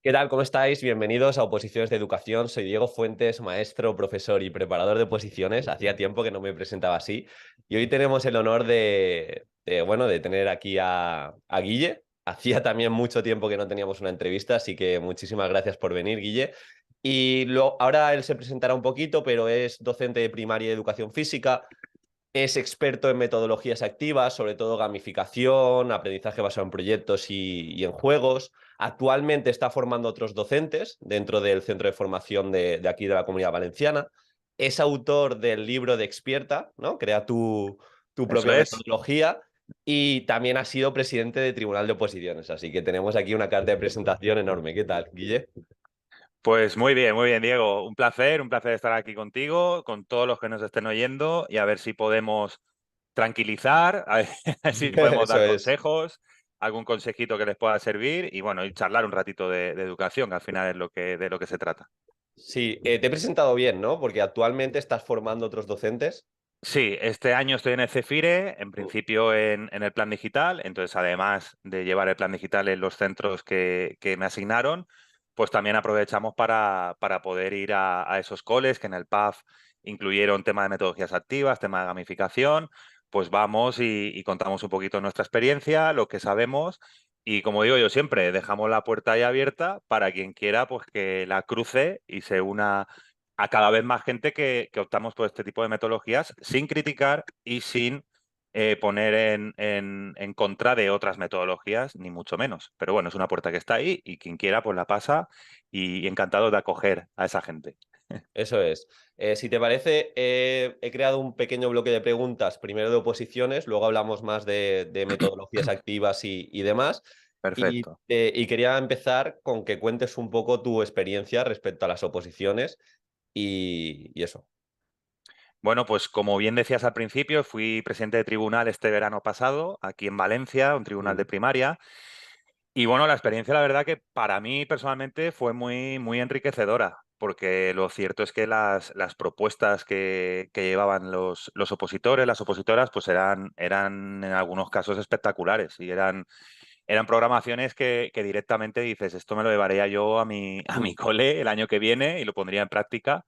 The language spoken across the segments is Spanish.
¿Qué tal? ¿Cómo estáis? Bienvenidos a Oposiciones de Educación. Soy Diego Fuentes, maestro, profesor y preparador de oposiciones. Hacía tiempo que no me presentaba así. Y hoy tenemos el honor de tener aquí a Guille. Hacía también mucho tiempo que no teníamos una entrevista, así que muchísimas gracias por venir, Guille. Ahora él se presentará un poquito, pero es docente de primaria y educación física. Es experto en metodologías activas, sobre todo gamificación, aprendizaje basado en proyectos y en juegos. Actualmente está formando otros docentes dentro del centro de formación de aquí de la Comunidad Valenciana. Es autor del libro de Experta, ¿no? Crea tu Eso propia es. metodología y también ha sido presidente de Tribunal de Oposiciones. Así que tenemos aquí una carta de presentación enorme. ¿Qué tal, Guille? Pues muy bien, Diego. Un placer estar aquí contigo, con todos los que nos estén oyendo y a ver si podemos tranquilizar, a ver, a ver si podemos Eso dar es. consejos, algún consejito que les pueda servir y bueno, y charlar un ratito de educación, que al final es de lo que se trata. Sí, te he presentado bien, ¿no? Porque actualmente estás formando otros docentes. Sí, este año estoy en el CEFIRE, en principio en el plan digital, entonces además de llevar el plan digital en los centros que me asignaron, pues también aprovechamos para poder ir a esos coles que en el PAF incluyeron tema de metodologías activas, tema de gamificación, pues vamos y contamos un poquito nuestra experiencia, lo que sabemos y como digo yo siempre, dejamos la puerta ahí abierta para quien quiera pues que la cruce y se una a cada vez más gente que optamos por este tipo de metodologías sin criticar y sin poner en contra de otras metodologías, ni mucho menos. Pero bueno, es una puerta que está ahí y quien quiera pues la pasa y encantado de acoger a esa gente. Eso es. Si te parece, he creado un pequeño bloque de preguntas, primero de oposiciones, luego hablamos más de metodologías activas y demás. Perfecto. Y quería empezar con que cuentes un poco tu experiencia respecto a las oposiciones y eso. Bueno, pues como bien decías al principio, fui presidente de tribunal este verano pasado, aquí en Valencia, un tribunal de Mm. primaria. Y bueno, la experiencia, la verdad que para mí personalmente fue muy enriquecedora, porque lo cierto es que las propuestas que llevaban los opositores, las opositoras, pues eran en algunos casos espectaculares y eran programaciones que directamente dices, esto me lo llevaría yo a mi Mm. cole el año que viene y lo pondría en práctica,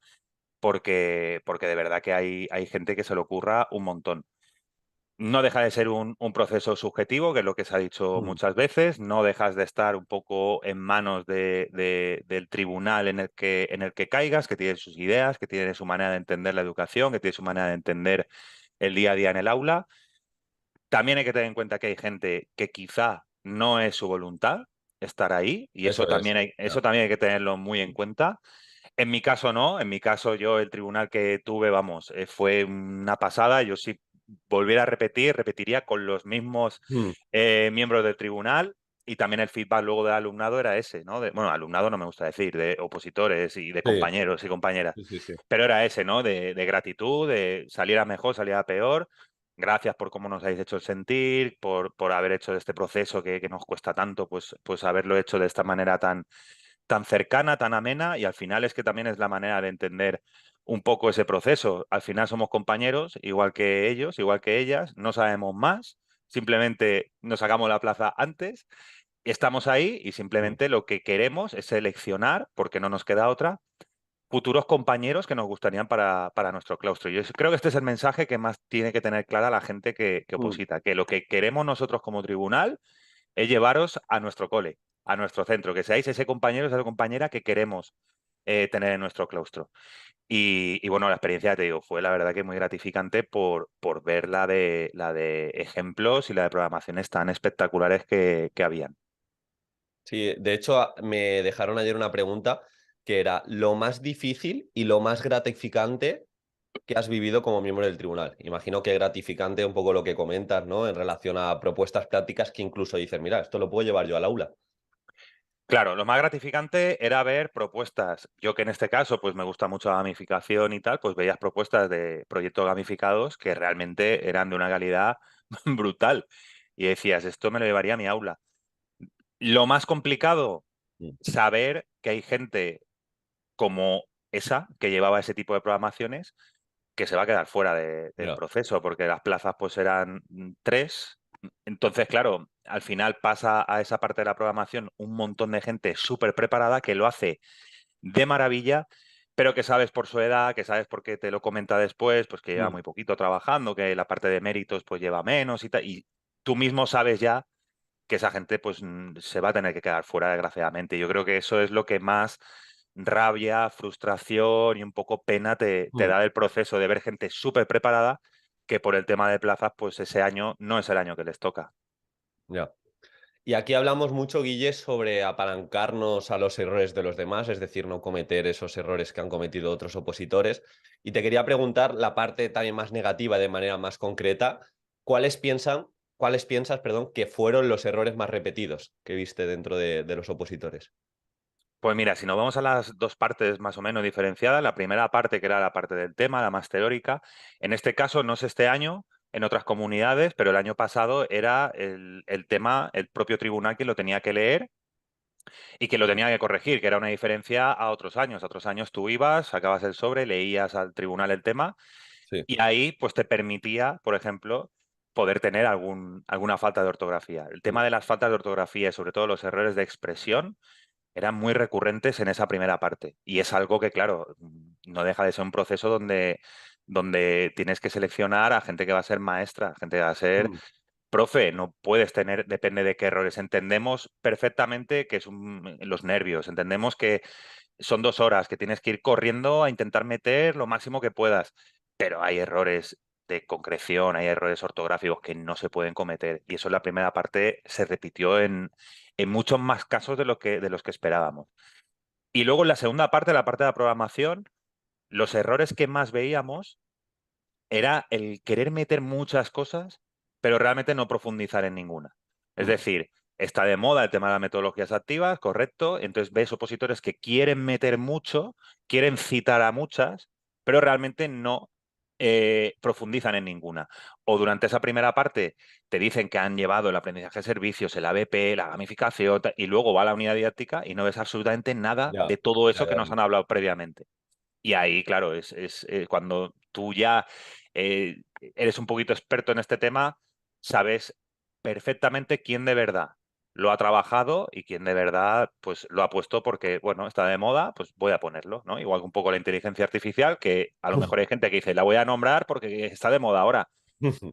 porque de verdad que hay gente que se le ocurra un montón. No deja de ser un proceso subjetivo, que es lo que se ha dicho Mm. muchas veces. No dejas de estar un poco en manos del tribunal en el que caigas, que tiene sus ideas, que tiene su manera de entender la educación, que tiene su manera de entender el día a día en el aula. También hay que tener en cuenta que hay gente que quizá no es su voluntad estar ahí, y Eso es. eso también hay que tenerlo muy en cuenta. En mi caso no, en mi caso yo el tribunal que tuve, vamos, fue una pasada. Yo sí volviera a repetir, repetiría con los mismos Mm. miembros del tribunal y también el feedback luego del alumnado era ese, ¿no? Bueno, alumnado no me gusta decir, de opositores y de Sí, compañeros y compañeras, sí, sí, sí. pero era ese, ¿no? De gratitud, de saliera mejor, saliera peor. Gracias por cómo nos habéis hecho sentir, por haber hecho este proceso que nos cuesta tanto, pues haberlo hecho de esta manera tan cercana, tan amena, y al final es que también es la manera de entender un poco ese proceso. Al final somos compañeros, igual que ellos, igual que ellas, no sabemos más, simplemente nos sacamos la plaza antes, estamos ahí y Mm. simplemente lo que queremos es seleccionar, porque no nos queda otra, futuros compañeros que nos gustarían para nuestro claustro. Yo creo que este es el mensaje que más tiene que tener clara la gente que Mm. oposita, que lo que queremos nosotros como tribunal es llevaros a nuestro cole, a nuestro centro, que seáis ese compañero, esa compañera que queremos tener en nuestro claustro. Y bueno, la experiencia, te digo, fue la verdad que muy gratificante por ver la de ejemplos y la de programaciones tan espectaculares que habían. Sí, de hecho, me dejaron ayer una pregunta que era lo más difícil y lo más gratificante que has vivido como miembro del tribunal. Imagino que gratificante un poco lo que comentas, ¿no? En relación a propuestas prácticas que incluso dices, mira, esto lo puedo llevar yo al aula. Claro, lo más gratificante era ver propuestas. Yo que en este caso pues me gusta mucho la gamificación y tal, pues veías propuestas de proyectos gamificados que realmente eran de una calidad brutal. Y decías, esto me lo llevaría a mi aula. Lo más complicado, Mm. saber que hay gente como esa que llevaba ese tipo de programaciones que se va a quedar fuera del Ya. proceso, porque las plazas pues eran tres. Entonces, claro, al final pasa a esa parte de la programación un montón de gente súper preparada que lo hace de maravilla, pero que sabes por su edad, que sabes porque te lo comenta después, pues que lleva Mm, muy poquito trabajando, que la parte de méritos pues lleva menos y tal, y tú mismo sabes ya que esa gente pues se va a tener que quedar fuera, desgraciadamente. Yo creo que eso es lo que más rabia, frustración y un poco pena te mm, da el proceso de ver gente súper preparada que por el tema de plazas, pues ese año no es el año que les toca. ya. Y aquí hablamos mucho, Guille, sobre apalancarnos a los errores de los demás, es decir, no cometer esos errores que han cometido otros opositores. Y te quería preguntar la parte también más negativa, de manera más concreta, ¿cuáles piensas, perdón, que fueron los errores más repetidos que viste dentro de los opositores? Pues mira, si nos vamos a las dos partes más o menos diferenciadas, la primera parte, que era la parte del tema, la más teórica, en este caso no es este año, en otras comunidades, pero el año pasado era el tema, el propio tribunal que lo tenía que leer y que lo tenía que corregir, que era una diferencia a otros años. A otros años tú ibas, sacabas el sobre, leías al tribunal el tema Sí. y ahí pues te permitía, por ejemplo, poder tener alguna falta de ortografía. El Mm, tema de las faltas de ortografía y sobre todo los errores de expresión eran muy recurrentes en esa primera parte. Y es algo que, claro, no deja de ser un proceso donde tienes que seleccionar a gente que va a ser maestra, gente que va a ser mm, profe. No puedes tener, depende de qué errores. Entendemos perfectamente que es los nervios, entendemos que son 2 horas, que tienes que ir corriendo a intentar meter lo máximo que puedas, pero hay errores de concreción, hay errores ortográficos que no se pueden cometer. Y eso en la primera parte se repitió en muchos más casos de los que esperábamos. Y luego en la segunda parte, la parte de la programación, los errores que más veíamos era el querer meter muchas cosas, pero realmente no profundizar en ninguna. Es mm, decir, está de moda el tema de las metodologías activas, correcto. Entonces ves opositores que quieren meter mucho, quieren citar a muchas, pero realmente no profundizan en ninguna. O durante esa primera parte te dicen que han llevado el aprendizaje de servicios, el ABP, la gamificación, y luego va a la unidad didáctica y no ves absolutamente nada ya, de todo ya, eso que ya. nos han hablado previamente. Y ahí, claro, es cuando tú ya eh, eres un poquito experto en este tema, sabes perfectamente quién de verdad lo ha trabajado y quién de verdad pues lo ha puesto porque, bueno, está de moda, pues voy a ponerlo, ¿no? Igual que un poco la inteligencia artificial, que a lo mejor hay gente que dice, la voy a nombrar porque está de moda ahora.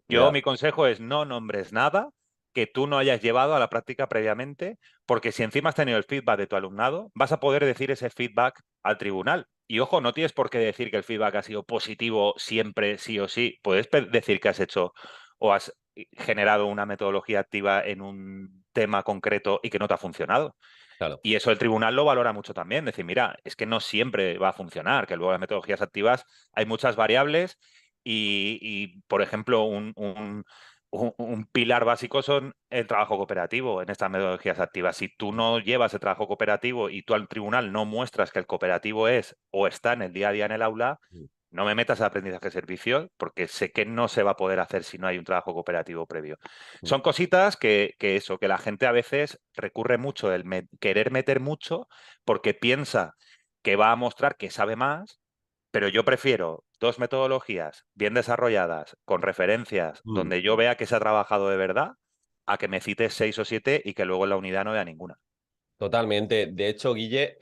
Yo, Ya, mi consejo es no nombres nada que tú no hayas llevado a la práctica previamente, porque si encima has tenido el feedback de tu alumnado, vas a poder decir ese feedback al tribunal. Y ojo, no tienes por qué decir que el feedback ha sido positivo siempre, sí o sí. Puedes decir que has hecho o has generado una metodología activa en un tema concreto y que no te ha funcionado. claro. Y eso el tribunal lo valora mucho también. Decir, mira, es que no siempre va a funcionar, que luego las metodologías activas hay muchas variables por ejemplo, un pilar básico son el trabajo cooperativo en estas metodologías activas. Si tú no llevas el trabajo cooperativo y tú al tribunal no muestras que el cooperativo es o está en el día a día en el aula, Mm, no me metas al aprendizaje de servicio porque sé que no se va a poder hacer si no hay un trabajo cooperativo previo. mm, Son cositas que la gente a veces recurre mucho el querer meter mucho porque piensa que va a mostrar que sabe más, pero yo prefiero dos metodologías bien desarrolladas, con referencias, mm. donde yo vea que se ha trabajado de verdad, a que me cites 6 o 7 y que luego en la unidad no vea ninguna. Totalmente. De hecho, Guille,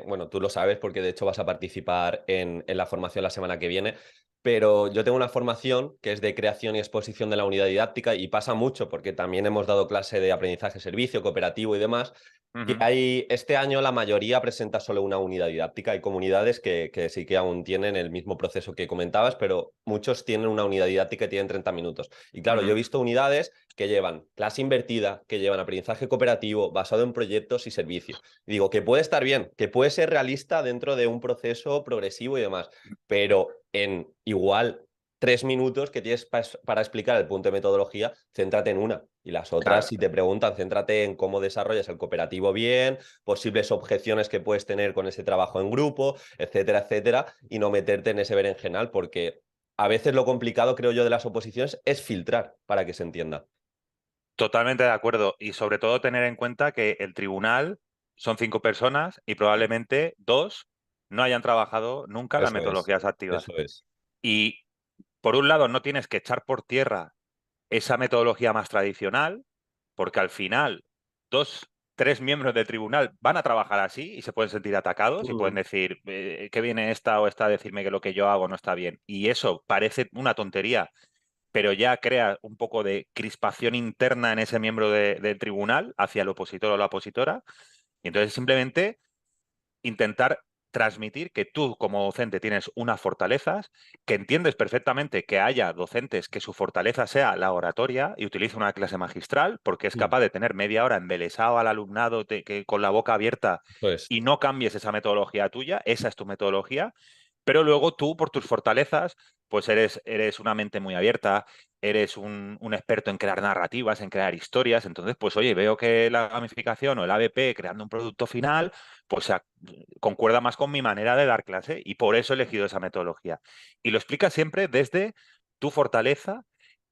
bueno, tú lo sabes porque de hecho vas a participar en la formación la semana que viene, pero yo tengo una formación que es de creación y exposición de la unidad didáctica y pasa mucho porque también hemos dado clase de aprendizaje, servicio, cooperativo y demás, que Ujú. hay, este año la mayoría presenta solo una unidad didáctica. Hay comunidades que sí que aún tienen el mismo proceso que comentabas, pero muchos tienen una unidad didáctica y tienen 30 minutos. Y claro, yo he Ujú. visto unidades que llevan clase invertida, que llevan aprendizaje cooperativo basado en proyectos y servicio. Y digo, que puede estar bien, que puede ser realista dentro de un proceso progresivo y demás, pero en igual 3 minutos que tienes para explicar el punto de metodología, céntrate en una. Y las otras, Claro. si te preguntan, céntrate en cómo desarrollas el cooperativo bien, posibles objeciones que puedes tener con ese trabajo en grupo, etcétera, etcétera, y no meterte en ese berenjenal, porque a veces lo complicado, creo yo, de las oposiciones es filtrar para que se entienda. Totalmente de acuerdo. Y sobre todo tener en cuenta que el tribunal son 5 personas y probablemente dos no hayan trabajado nunca las Eso es, metodologías activas. eso es. Y por un lado, no tienes que echar por tierra esa metodología más tradicional, porque al final 2, 3 miembros del tribunal van a trabajar así y se pueden sentir atacados y pueden Mm, decir que viene esta o esta a decirme que lo que yo hago no está bien. Y eso parece una tontería, pero ya crea un poco de crispación interna en ese miembro del tribunal hacia el opositor o la opositora. Y entonces simplemente intentar transmitir que tú como docente tienes unas fortalezas, que entiendes perfectamente que haya docentes que su fortaleza sea la oratoria y utilice una clase magistral porque es mm. capaz de tener media hora embelesado al alumnado que, con la boca abierta Pues, y no cambies esa metodología tuya, esa es tu metodología, pero luego tú, por tus fortalezas, pues eres una mente muy abierta, eres un experto en crear narrativas, en crear historias. Entonces, pues oye, veo que la gamificación o el ABP creando un producto final, pues concuerda más con mi manera de dar clase y por eso he elegido esa metodología. Y lo explicas siempre desde tu fortaleza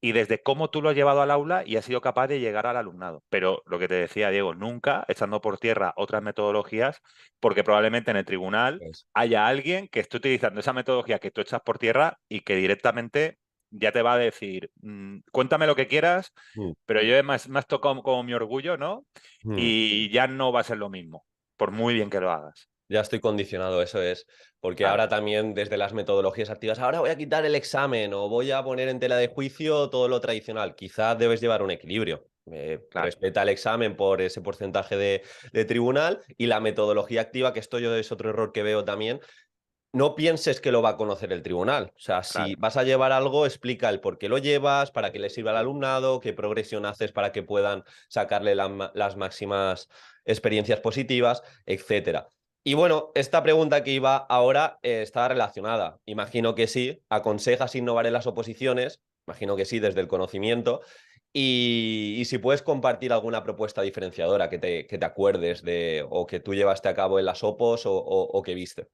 y desde cómo tú lo has llevado al aula y has sido capaz de llegar al alumnado. Pero lo que te decía, Diego, nunca echando por tierra otras metodologías, porque probablemente en el tribunal pues, haya alguien que esté utilizando esa metodología que tú echas por tierra y que directamente ya te va a decir, cuéntame lo que quieras, mm, pero yo me has tocado como mi orgullo, ¿no? mm. Y ya no va a ser lo mismo, por muy bien que lo hagas. Ya estoy condicionado, eso es. Porque Claro, ahora también desde las metodologías activas, ahora voy a quitar el examen o voy a poner en tela de juicio todo lo tradicional. Quizás debes llevar un equilibrio. claro, Respeta el examen por ese porcentaje de tribunal y la metodología activa, que esto yo es otro error que veo también. No pienses que lo va a conocer el tribunal. O sea, si claro. vas a llevar algo, explica el por qué lo llevas, para qué le sirve al alumnado, qué progresión haces para que puedan sacarle las máximas experiencias positivas, etcétera. Y bueno, esta pregunta que iba ahora está relacionada. Imagino que sí. ¿Aconsejas innovar en las oposiciones? Imagino que sí, desde el conocimiento. Y si puedes compartir alguna propuesta diferenciadora que te acuerdes de o que tú llevaste a cabo en las opos o que viste.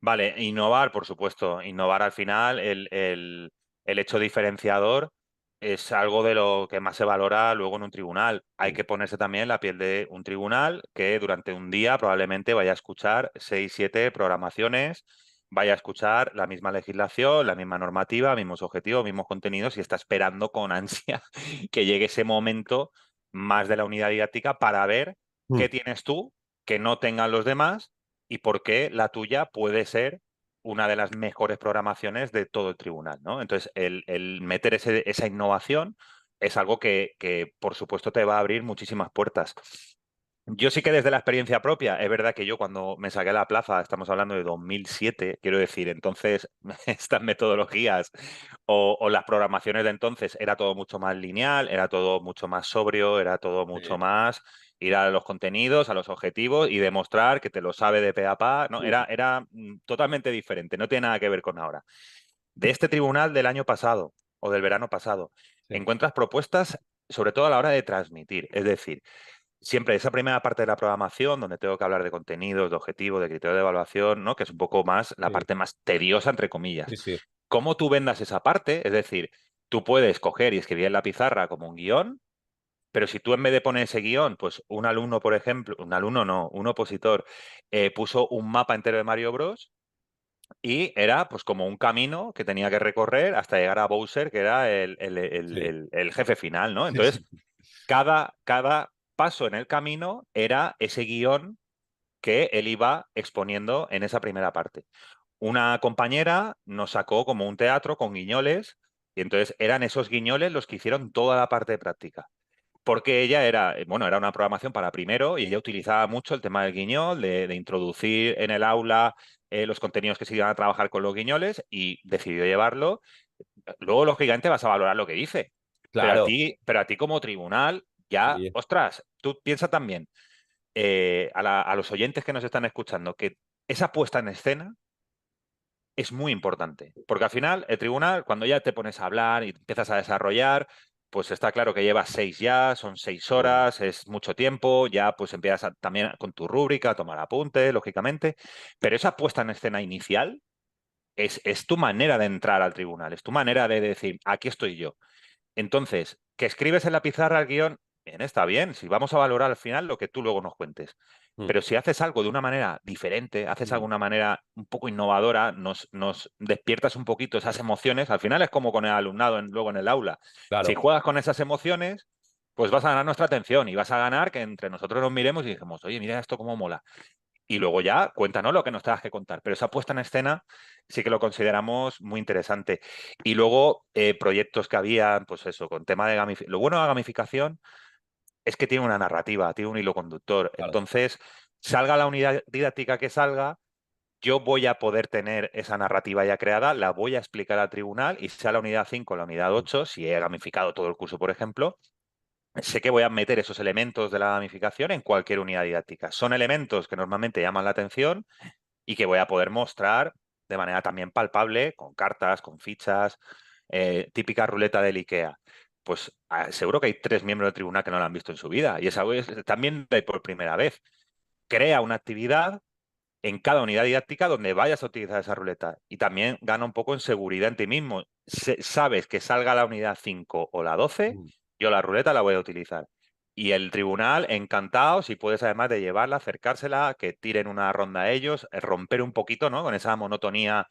Vale, innovar, por supuesto. Innovar al final, el hecho diferenciador es algo de lo que más se valora luego en un tribunal. Hay Mm, que ponerse también en la piel de un tribunal que durante un día probablemente vaya a escuchar 6, 7 programaciones, vaya a escuchar la misma legislación, la misma normativa, mismos objetivos, mismos contenidos y está esperando con ansia que llegue ese momento más de la unidad didáctica para ver mm. qué tienes tú que no tengan los demás y por qué la tuya puede ser una de las mejores programaciones de todo el tribunal, ¿no? Entonces, el meter esa innovación es algo que, por supuesto, te va a abrir muchísimas puertas. Yo sí que desde la experiencia propia, es verdad que yo cuando me saqué a la plaza, estamos hablando de 2007, quiero decir, entonces estas metodologías o las programaciones de entonces era todo mucho más lineal, era todo mucho más sobrio, era todo mucho Sí. más ir a los contenidos, a los objetivos y demostrar que te lo sabe de pe a pa. No, Mm, era totalmente diferente, no tiene nada que ver con ahora. De este tribunal del año pasado o del verano pasado, sí, encuentras propuestas sobre todo a la hora de transmitir, es decir, siempre esa primera parte de la programación, donde tengo que hablar de contenidos, de objetivos, de criterios de evaluación, ¿no? Que es un poco más la sí, parte más tediosa, entre comillas. sí, sí, ¿Cómo tú vendas esa parte? Es decir, tú puedes coger y escribir en la pizarra como un guión, pero si tú en vez de poner ese guión, pues un alumno, por ejemplo, un alumno no, un opositor, puso un mapa entero de Mario Bros. Y era pues como un camino que tenía que recorrer hasta llegar a Bowser, que era sí, el jefe final, ¿no? sí, sí, Entonces, cada paso en el camino era ese guión que él iba exponiendo en esa primera parte. Una compañera nos sacó como un teatro con guiñoles y entonces eran esos guiñoles los que hicieron toda la parte de práctica. Porque ella era, bueno, era una programación para primero y ella utilizaba mucho el tema del guiñol, de introducir en el aula los contenidos que se iban a trabajar con los guiñoles y decidió llevarlo. Luego, lógicamente, vas a valorar lo que dice, claro, pero a ti como tribunal, ya, sí, ostras, tú piensa también a los oyentes que nos están escuchando que esa puesta en escena es muy importante, porque al final el tribunal, cuando ya te pones a hablar y empiezas a desarrollar, pues está claro que llevas 6 ya, son 6 horas, es mucho tiempo, ya pues empiezas también con tu rúbrica a tomar apuntes, lógicamente, pero esa puesta en escena inicial es tu manera de entrar al tribunal, es tu manera de decir, aquí estoy yo. Entonces, que escribes en la pizarra el guión, Bien, está bien. Si vamos a valorar al final lo que tú luego nos cuentes. Mm, Pero si haces algo de una manera diferente, haces algo mm, de una manera un poco innovadora, nos despiertas un poquito esas emociones, al final es como con el alumnado luego en el aula. Si claro. juegas con esas emociones, pues vas a ganar nuestra atención y vas a ganar que entre nosotros nos miremos y dijimos, oye, mira esto cómo mola. Y luego ya cuéntanos lo que nos tengas que contar. Pero esa puesta en escena sí que lo consideramos muy interesante. Y luego proyectos que había, pues eso, con tema de gamificación. Lo bueno de la gamificación es que tiene una narrativa, tiene un hilo conductor. Claro. Entonces, salga la unidad didáctica que salga, yo voy a poder tener esa narrativa ya creada, la voy a explicar al tribunal y sea la unidad 5 o la unidad 8 si he gamificado todo el curso, por ejemplo, sé que voy a meter esos elementos de la gamificación en cualquier unidad didáctica. Son elementos que normalmente llaman la atención y que voy a poder mostrar de manera también palpable, con cartas, con fichas, típica ruleta del IKEA. Pues seguro que hay 3 miembros del tribunal que no la han visto en su vida y esa vez también de por primera vez. Crea una actividad en cada unidad didáctica donde vayas a utilizar esa ruleta y también gana un poco en seguridad en ti mismo. Sabes que salga la unidad 5 o la 12, Mm, yo la ruleta la voy a utilizar. Y el tribunal, encantado, si puedes además de llevarla, acercársela, que tiren una ronda a ellos, romper un poquito, ¿no? Con esa monotonía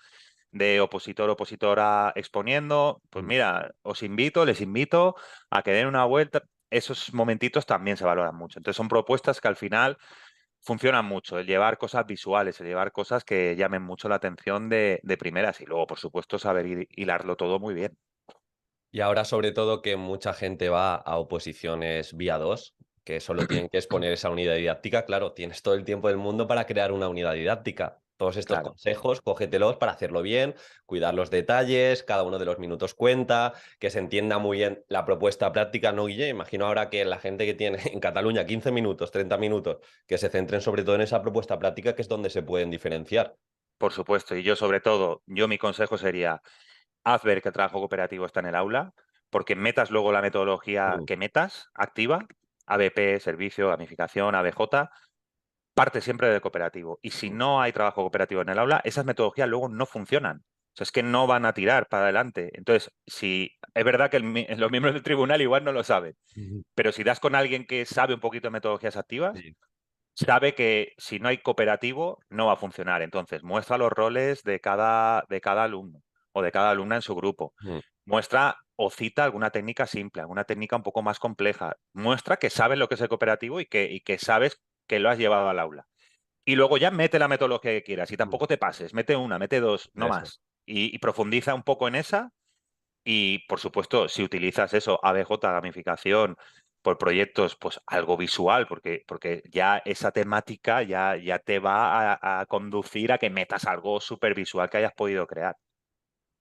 de opositora exponiendo. Pues mm. mira, les invito a que den una vuelta. Esos momentitos también se valoran mucho. Entonces son propuestas que al final funcionan mucho, el llevar cosas visuales, el llevar cosas que llamen mucho la atención de primeras y luego, por supuesto, saber hilarlo todo muy bien. Y ahora, sobre todo, que mucha gente va a oposiciones vía 2, que solo tienen que exponer esa unidad didáctica, claro, tienes todo el tiempo del mundo para crear una unidad didáctica. Todos estos Claro, consejos, cógetelos para hacerlo bien, cuidar los detalles, cada uno de los minutos cuenta, que se entienda muy bien la propuesta práctica, ¿no, Guille? Imagino ahora que la gente que tiene en Cataluña 15 minutos, 30 minutos, que se centren sobre todo en esa propuesta práctica, que es donde se pueden diferenciar. por supuesto. Y yo, sobre todo, mi consejo sería, haz ver que el trabajo cooperativo está en el aula, porque metas luego la metodología Mm, que metas, activa, ABP, servicio, gamificación, ABJ, parte siempre del cooperativo. Y si mm, no hay trabajo cooperativo en el aula, esas metodologías luego no funcionan. O sea, es que no van a tirar para adelante. Entonces, si es verdad que los miembros del tribunal igual no lo saben, mm. pero si das con alguien que sabe un poquito de metodologías activas, Sí. sabe que si no hay cooperativo no va a funcionar. Entonces, muestra los roles de cada alumno o de cada alumna en su grupo. Mm, Muestra o cita alguna técnica simple, alguna técnica un poco más compleja. Muestra que sabes lo que es el cooperativo y que sabes que lo has llevado al aula. Y luego ya mete la metodología que quieras y mm. tampoco te pases, mete una, mete dos, no Eso. más. Y profundiza un poco en esa y, por supuesto, si utilizas eso, ABJ, gamificación, por proyectos, pues algo visual, porque ya esa temática ya te va a conducir a que metas algo súper visual que hayas podido crear.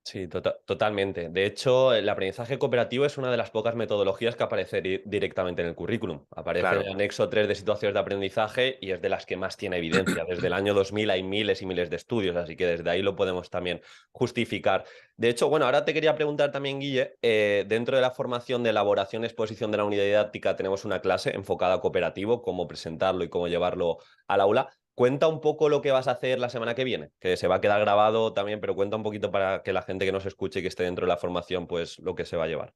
Sí, totalmente. De hecho, el aprendizaje cooperativo es una de las pocas metodologías que aparece directamente en el currículum. Aparece en Claro, el anexo 3 de situaciones de aprendizaje y es de las que más tiene evidencia. Desde el año 2000 hay miles y miles de estudios, así que desde ahí lo podemos también justificar. De hecho, bueno, ahora te quería preguntar también, Guille, dentro de la formación de elaboración y exposición de la unidad didáctica tenemos una clase enfocada a cooperativo, cómo presentarlo y cómo llevarlo al aula. Cuenta un poco lo que vas a hacer la semana que viene, que se va a quedar grabado también, pero cuenta un poquito para que la gente que nos escuche y que esté dentro de la formación, pues lo que se va a llevar.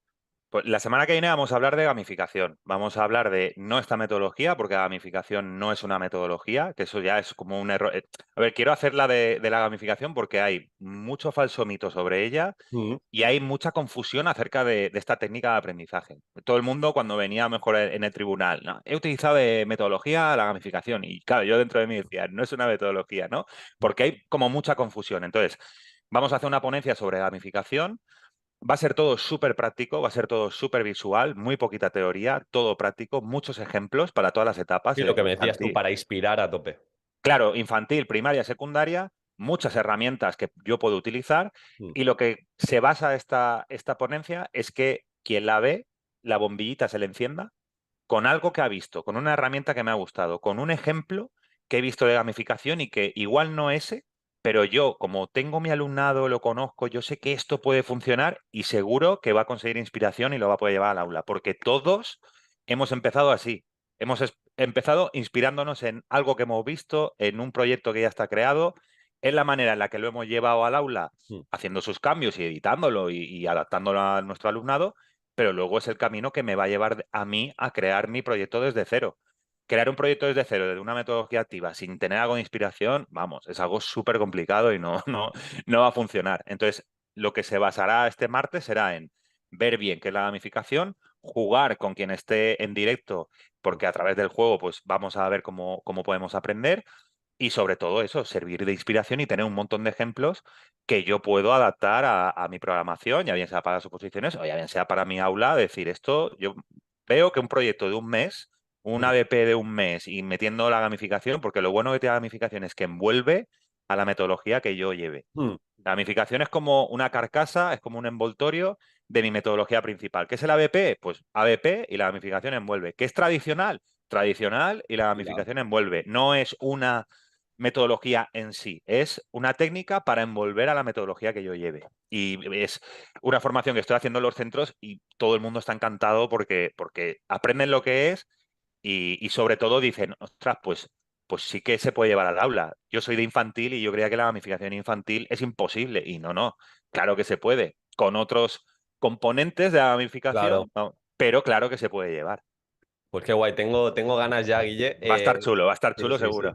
pues la semana que viene vamos a hablar de gamificación. Vamos a hablar de no esta metodología, porque la gamificación no es una metodología, que eso ya es como un error. A ver, quiero hacerla de la gamificación porque hay mucho falso mito sobre ella Mm, y hay mucha confusión acerca de esta técnica de aprendizaje. Todo el mundo cuando venía mejor en el tribunal, ¿no? He utilizado de metodología la gamificación y claro, yo dentro de mí decía, no es una metodología, ¿no? Porque hay como mucha confusión. Entonces, vamos a hacer una ponencia sobre gamificación. Va a ser todo súper práctico, va a ser todo súper visual, muy poquita teoría, todo práctico, muchos ejemplos para todas las etapas, Y lo que me decías tú, infantil. para inspirar a tope. Claro, infantil, primaria, secundaria, muchas herramientas que yo puedo utilizar Mm, y lo que se basa esta ponencia es que quien la ve, la bombillita se le encienda con algo que ha visto, con una herramienta que me ha gustado, con un ejemplo que he visto de gamificación y que igual no ese, pero yo, como tengo mi alumnado, lo conozco, yo sé que esto puede funcionar y seguro que va a conseguir inspiración y lo va a poder llevar al aula, porque todos hemos empezado así. Empezado inspirándonos en algo que hemos visto, en un proyecto que ya está creado, en la manera en la que lo hemos llevado al aula, mm. haciendo sus cambios y editándolo y adaptándolo a nuestro alumnado, pero luego es el camino que me va a llevar a mí a crear mi proyecto desde cero. Crear un proyecto desde cero, desde una metodología activa, sin tener algo de inspiración, vamos, es algo súper complicado y no va a funcionar. Entonces, lo que se basará este martes será en ver bien qué es la gamificación, jugar con quien esté en directo, porque a través del juego pues vamos a ver cómo podemos aprender y sobre todo eso, servir de inspiración y tener un montón de ejemplos que yo puedo adaptar a mi programación, ya bien sea para las oposiciones o ya bien sea para mi aula, decir esto, yo veo que un proyecto de un mes, un ABP de un mes y metiendo la gamificación, porque lo bueno que tiene la gamificación es que envuelve a la metodología que yo lleve. Mm, La gamificación es como una carcasa, es como un envoltorio de mi metodología principal. ¿Qué es el ABP? Pues ABP y la gamificación envuelve. ¿Qué es tradicional? Tradicional y la ya. gamificación envuelve. No es una metodología en sí, es una técnica para envolver a la metodología que yo lleve. Y es una formación que estoy haciendo en los centros y todo el mundo está encantado porque aprenden lo que es y sobre todo dicen, ostras, pues sí que se puede llevar al aula. Yo soy de infantil y yo creía que la gamificación infantil es imposible. Y no, claro que se puede. Con otros componentes de la Claro. gamificación, no, pero claro que se puede llevar. Pues qué guay, tengo ganas ya, Guille. Va a estar Sí, chulo sí, sí. seguro.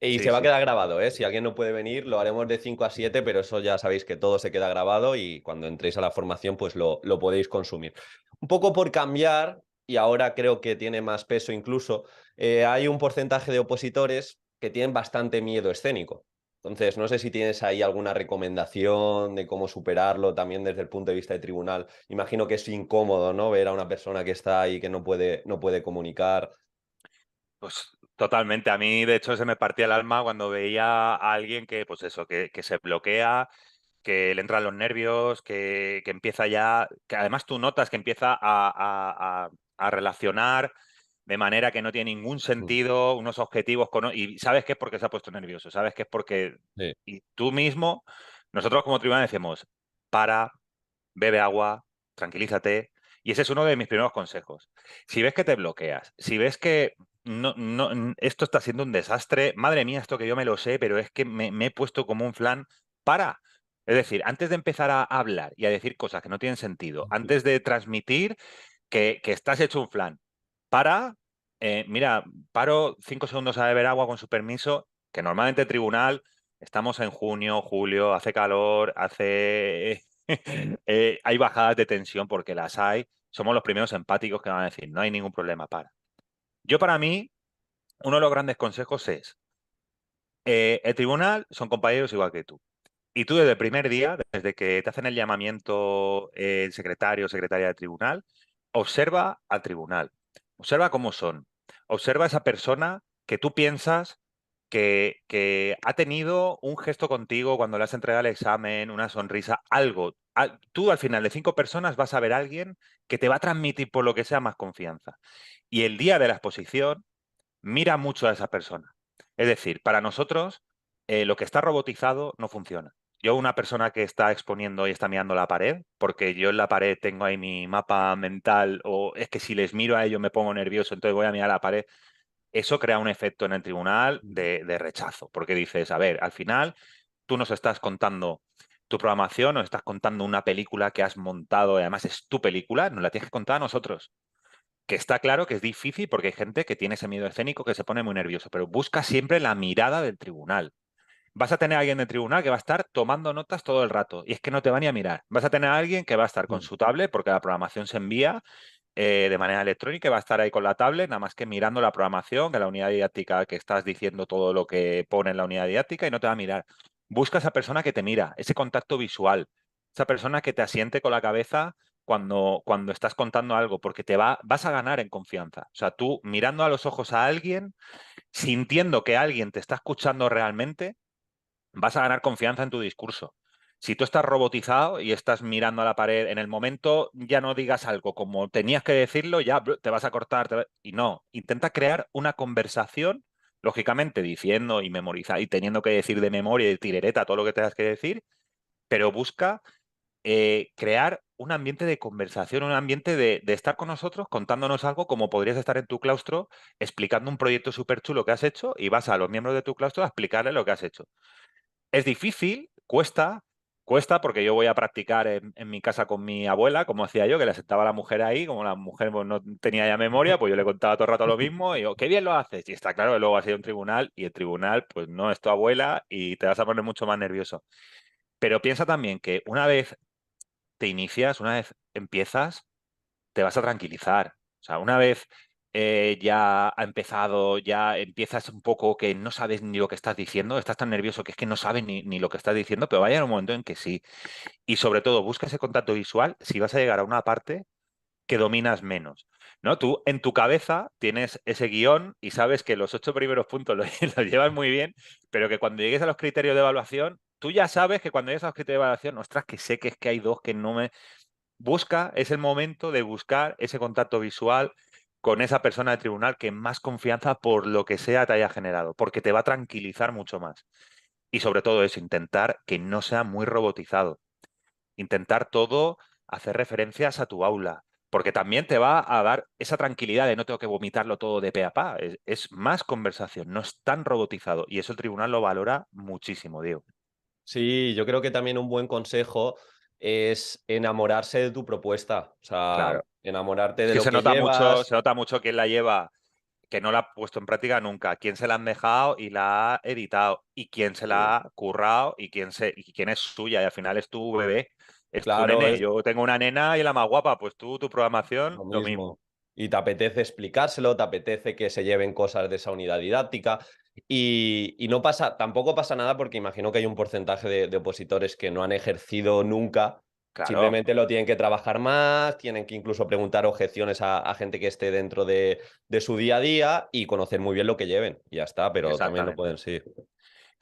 Y Sí, se va a sí. quedar grabado, ¿eh? Si alguien no puede venir, lo haremos de 5 a 7, pero eso ya sabéis que todo se queda grabado y cuando entréis a la formación, pues lo podéis consumir. Un poco por cambiar, y ahora creo que tiene más peso incluso, hay un porcentaje de opositores que tienen bastante miedo escénico. Entonces, no sé si tienes ahí alguna recomendación de cómo superarlo también desde el punto de vista de tribunal. Imagino que es incómodo, ¿no? Ver a una persona que está ahí que no puede comunicar. Pues totalmente. A mí, de hecho, se me partía el alma cuando veía a alguien que, pues eso, que se bloquea, que le entran los nervios, que empieza ya, que además tú notas que empieza a relacionar de manera que no tiene ningún Mm, sentido unos objetivos y sabes que es porque se ha puesto nervioso, sabes que es porque... sí. Y tú mismo, nosotros como tribunal decimos, para, bebe agua, tranquilízate. Y ese es uno de mis primeros consejos. Si ves que te bloqueas, si ves que esto está siendo un desastre, madre mía, esto que yo me lo sé, pero es que me he puesto como un flan, para. Es decir, antes de empezar a hablar y a decir cosas que no tienen sentido, antes de transmitir que estás hecho un flan, para, mira, paro 5 segundos a beber agua con su permiso, que normalmente el tribunal, estamos en junio, julio, hace calor, hace hay bajadas de tensión porque las hay. Somos los primeros empáticos que van a decir, no hay ningún problema, para. Yo para mí, uno de los grandes consejos es, el tribunal son compañeros igual que tú. Y tú desde el primer día, desde que te hacen el llamamiento el secretario o secretaria del tribunal, observa al tribunal, observa cómo son, observa a esa persona que tú piensas que ha tenido un gesto contigo cuando le has entregado el examen, una sonrisa, algo. Tú al final de 5 personas vas a ver a alguien que te va a transmitir por lo que sea más confianza. Y el día de la exposición, mira mucho a esa persona. Es decir, para nosotros, lo que está robotizado no funciona. Yo, una persona que está exponiendo y está mirando la pared, porque yo en la pared tengo ahí mi mapa mental, o es que si les miro a ellos me pongo nervioso, entonces voy a mirar la pared, eso crea un efecto en el tribunal de rechazo, porque dices, a ver, al final tú nos estás contando tu programación, nos estás contando una película que has montado, y además es tu película, nos la tienes que contar a nosotros. Que está claro que es difícil porque hay gente que tiene ese miedo escénico que se pone muy nervioso, pero busca siempre la mirada del tribunal. Vas a tener a alguien del tribunal que va a estar tomando notas todo el rato y es que no te va ni a mirar. Vas a tener a alguien que va a estar con Mm. su tablet porque la programación se envía de manera electrónica y va a estar ahí con la tablet, nada más que mirando la programación de la unidad didáctica que estás diciendo todo lo que pone en la unidad didáctica y no te va a mirar. Busca esa persona que te mira, ese contacto visual, esa persona que te asiente con la cabeza cuando estás contando algo, porque vas a ganar en confianza. O sea, tú mirando a los ojos a alguien, sintiendo que alguien te está escuchando realmente, vas a ganar confianza en tu discurso. Si tú estás robotizado y estás mirando a la pared en el momento, ya no digas algo como tenías que decirlo, ya te vas a cortar. Y no, intenta crear una conversación, lógicamente diciendo y memorizar y teniendo que decir de memoria y de tirereta todo lo que tengas que decir, pero busca crear un ambiente de conversación, un ambiente de estar con nosotros contándonos algo como podrías estar en tu claustro explicando un proyecto súper chulo que has hecho y vas a los miembros de tu claustro a explicarle lo que has hecho. Es difícil, cuesta, Cuesta porque yo voy a practicar en mi casa con mi abuela, como hacía yo, que le sentaba a la mujer ahí, como la mujer pues, no tenía ya memoria, pues yo le contaba todo el rato lo mismo y yo, qué bien lo haces. Y está claro que luego has ido a un tribunal y el tribunal pues no es tu abuela y te vas a poner mucho más nervioso. Pero piensa también que una vez te inicias, una vez empiezas, te vas a tranquilizar. O sea, una vez ya ha empezado, ya empiezas un poco que no sabes ni lo que estás diciendo, estás tan nervioso que es que no sabes ni lo que estás diciendo, pero va a llegar un momento en que sí. Y sobre todo, busca ese contacto visual si vas a llegar a una parte que dominas menos. ¿No? Tú en tu cabeza tienes ese guión y sabes que los 8 primeros puntos los llevas muy bien, pero que cuando llegues a los criterios de evaluación, tú ya sabes que cuando llegues a los criterios de evaluación, ostras, que sé que es que hay dos que no me... Busca, es el momento de buscar ese contacto visual con esa persona de tribunal que más confianza por lo que sea te haya generado, porque te va a tranquilizar mucho más. Y sobre todo eso, intentar que no sea muy robotizado. Intentar todo hacer referencias a tu aula, porque también te va a dar esa tranquilidad de no tengo que vomitarlo todo de pe a pa. Es más conversación, no es tan robotizado y eso el tribunal lo valora muchísimo, Diego. Sí, yo creo que también un buen consejo es enamorarse de tu propuesta, o sea, Claro. enamorarte Es de que lo que llevas. se nota mucho quién la lleva, que no la ha puesto en práctica nunca, quién se la han dejado y la ha editado, y quién se Sí. la ha currado y quién es suya, y al final es tu bebé, es tu Claro, nene. es Yo tengo una nena y la más guapa, pues tú, tu programación, lo lo mismo. mismo. Y te apetece explicárselo, te apetece que se lleven cosas de esa unidad didáctica. Y no pasa, tampoco pasa nada porque imagino que hay un porcentaje de opositores que no han ejercido nunca. Claro, Simplemente lo tienen que trabajar más, tienen que incluso preguntar objeciones a gente que esté dentro de su día a día y conocer muy bien lo que lleven. Y ya está, pero también lo exactamente. pueden, sí.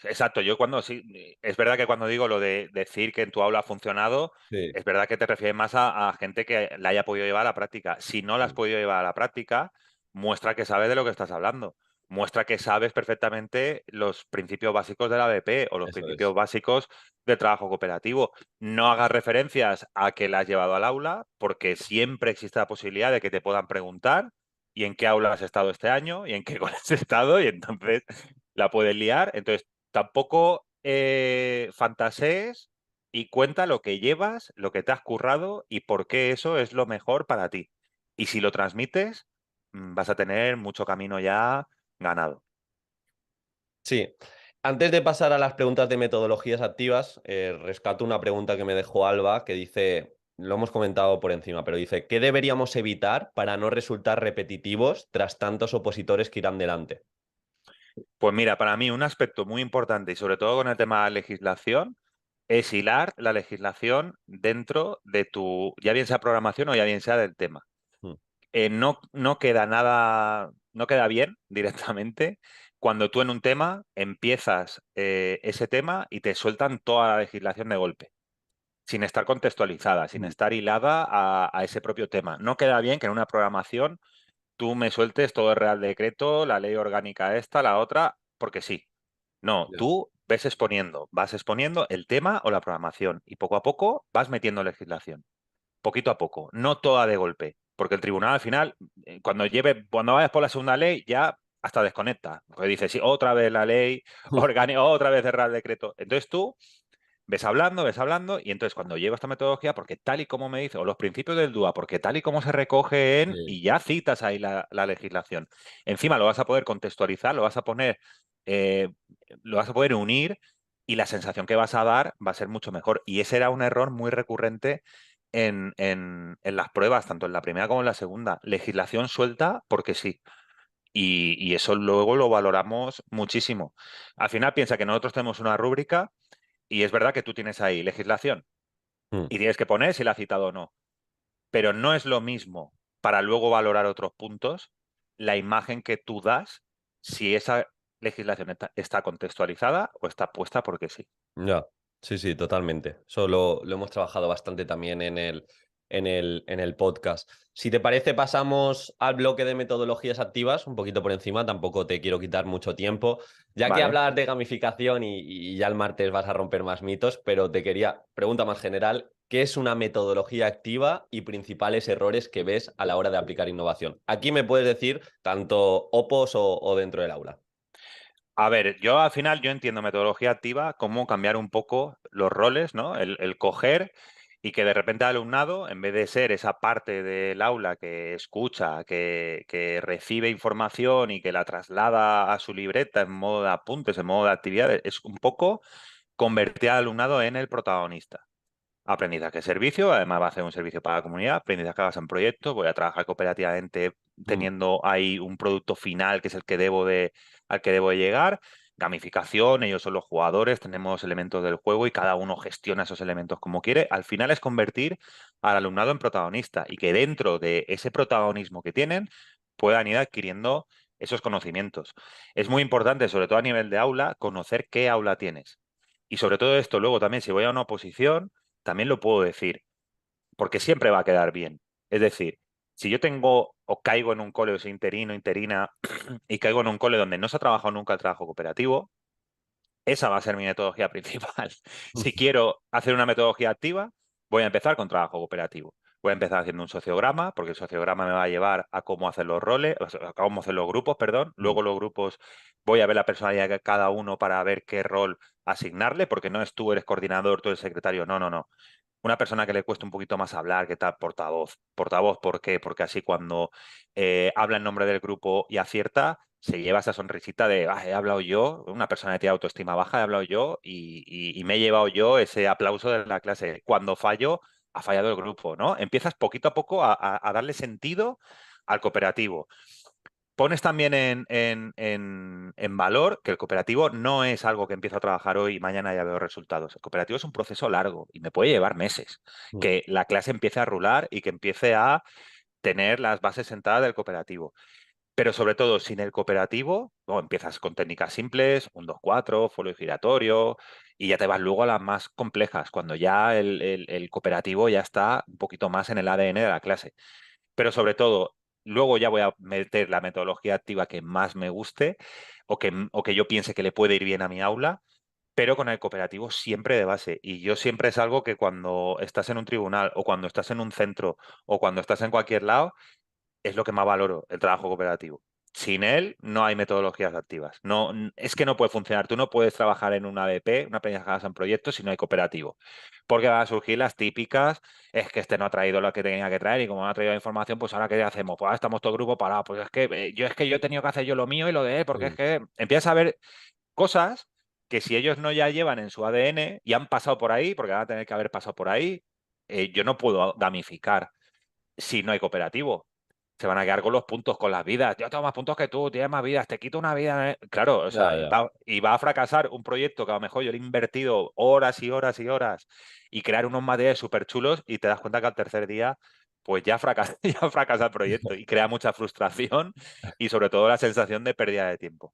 Exacto, yo cuando sí, es verdad que cuando digo lo de decir que en tu aula ha funcionado, Sí. es verdad que te refieres más a gente que la haya podido llevar a la práctica. Si no la has podido llevar a la práctica, muestra que sabes de lo que estás hablando. Muestra que sabes perfectamente los principios básicos de la ABP o los Eso principios es. básicos del trabajo cooperativo. No hagas referencias a que la has llevado al aula, porque siempre existe la posibilidad de que te puedan preguntar y en qué aula has estado este año y en qué cole has estado, y entonces la puedes liar. Entonces, tampoco fantasees y cuenta lo que llevas, lo que te has currado y por qué eso es lo mejor para ti. Y si lo transmites, vas a tener mucho camino ya ganado. Sí. Antes de pasar a las preguntas de metodologías activas, rescato una pregunta que me dejó Alba, que dice, lo hemos comentado por encima, pero dice, ¿qué deberíamos evitar para no resultar repetitivos tras tantos opositores que irán delante? Pues mira, para mí un aspecto muy importante y sobre todo con el tema de legislación es hilar la legislación dentro de tu, ya bien sea programación o ya bien sea del tema. Mm, No queda nada, no queda bien directamente cuando tú en un tema empiezas ese tema y te sueltan toda la legislación de golpe, sin estar contextualizada, sin mm, estar hilada a ese propio tema. No queda bien que en una programación tú me sueltes todo el Real Decreto, la ley orgánica esta, la otra, porque sí. No, ya. tú vas exponiendo el tema o la programación y poco a poco vas metiendo legislación poquito a poco, no toda de golpe, porque el tribunal al final, cuando vayas por la segunda ley, ya hasta desconecta, porque dice, sí, otra vez la ley orgánica, otra vez cerrar el decreto. Entonces tú ves hablando, y entonces cuando llevo esta metodología, porque tal y como me dice, o los principios del DUA, porque tal y como se recoge Sí, y ya citas ahí la legislación. Encima lo vas a poder contextualizar, eh, lo vas a poder unir y la sensación que vas a dar va a ser mucho mejor. Y ese era un error muy recurrente en las pruebas, tanto en la primera como en la segunda. Legislación suelta porque sí. Y eso luego lo valoramos muchísimo. Al final piensa que nosotros tenemos una rúbrica y es verdad que tú tienes ahí legislación mm, y tienes que poner si la has citado o no, pero no es lo mismo para luego valorar otros puntos la imagen que tú das si esa legislación está contextualizada o está puesta porque sí. ya. Sí, sí, totalmente. Eso lo hemos trabajado bastante también en el podcast. Si te parece, pasamos al bloque de metodologías activas, un poquito por encima, tampoco te quiero quitar mucho tiempo, ya que Vale. hablas de gamificación y ya el martes vas a romper más mitos, pero te quería, pregunta más general, ¿qué es una metodología activa y principales errores que ves a la hora de aplicar innovación? Aquí me puedes decir tanto opos o dentro del aula. A ver, yo al final yo entiendo metodología activa como cambiar un poco los roles, ¿no? El coger y que de repente el alumnado, en vez de ser esa parte del aula que escucha, que recibe información y que la traslada a su libreta en modo de apuntes, en modo de actividades, es un poco convertir al alumnado en el protagonista. Aprendizaje servicio, además va a hacer un servicio para la comunidad, aprendizaje basado en proyectos, voy a trabajar cooperativamente Mm. teniendo ahí un producto final que es el que al que debo de llegar, gamificación, ellos son los jugadores, tenemos elementos del juego y cada uno gestiona esos elementos como quiere. Al final es convertir al alumnado en protagonista y que dentro de ese protagonismo que tienen puedan ir adquiriendo esos conocimientos. Es muy importante, sobre todo a nivel de aula, conocer qué aula tienes. Y sobre todo esto, luego también, si voy a una oposición, también lo puedo decir, porque siempre va a quedar bien. Es decir, si yo tengo o caigo en un cole o soy interino, interina, y caigo en un cole donde no se ha trabajado nunca el trabajo cooperativo, esa va a ser mi metodología principal. Si quiero hacer una metodología activa, voy a empezar con trabajo cooperativo. Voy a empezar haciendo un sociograma, porque el sociograma me va a llevar a cómo hacer los roles, o sea, a cómo hacer los grupos, perdón. Mm. Luego los grupos voy a ver la personalidad de cada uno para ver qué rol asignarle, porque no es tú eres coordinador, tú eres secretario. No, no, no. Una persona que le cueste un poquito más hablar, ¿qué tal? Portavoz. Portavoz, ¿por qué? Porque así cuando habla en nombre del grupo y acierta, se lleva esa sonrisita de, ah, he hablado yo, una persona que tiene autoestima baja, he hablado yo y me he llevado yo ese aplauso de la clase. Cuando fallo, ha fallado el grupo, ¿no? Empiezas poquito a poco a darle sentido al cooperativo. Pones también en valor que el cooperativo no es algo que empiezo a trabajar hoy y mañana ya veo resultados. El cooperativo es un proceso largo y me puede llevar meses. Mm. Que la clase empiece a rular y que empiece a tener las bases sentadas del cooperativo. Pero sobre todo, sin el cooperativo, empiezas con técnicas simples, un 2-4, folio giratorio, y ya te vas luego a las más complejas, cuando ya el cooperativo ya está un poquito más en el ADN de la clase. Pero sobre todo, luego ya voy a meter la metodología activa que más me guste o que yo piense que le puede ir bien a mi aula, pero con el cooperativo siempre de base. Y yo siempre es algo que cuando estás en un tribunal o cuando estás en un centro o cuando estás en cualquier lado, es lo que más valoro, el trabajo cooperativo. Sin él no hay metodologías activas. No, es que no puede funcionar. Tú no puedes trabajar en una ABP, una aprendizaje en proyectos, si no hay cooperativo. Porque van a surgir las típicas, es que este no ha traído lo que tenía que traer y como no ha traído la información, pues ahora ¿qué hacemos? Pues ahora estamos todo el grupo parado. Pues es que yo he tenido que hacer yo lo mío y lo de él, porque es Mm. que empiezas a ver cosas que si ellos no ya llevan en su ADN y han pasado por ahí, porque van a tener que haber pasado por ahí, yo no puedo gamificar si no hay cooperativo. Se van a quedar con los puntos, con las vidas. Yo tengo más puntos que tú, tienes más vidas, te quito una vida. Claro, o Ya, sea, ya. y va a fracasar un proyecto que a lo mejor yo le he invertido horas y horas y horas y crear unos materiales súper chulos y te das cuenta que al tercer día, pues ya fracasa, ya fracasa el proyecto y crea mucha frustración y sobre todo la sensación de pérdida de tiempo.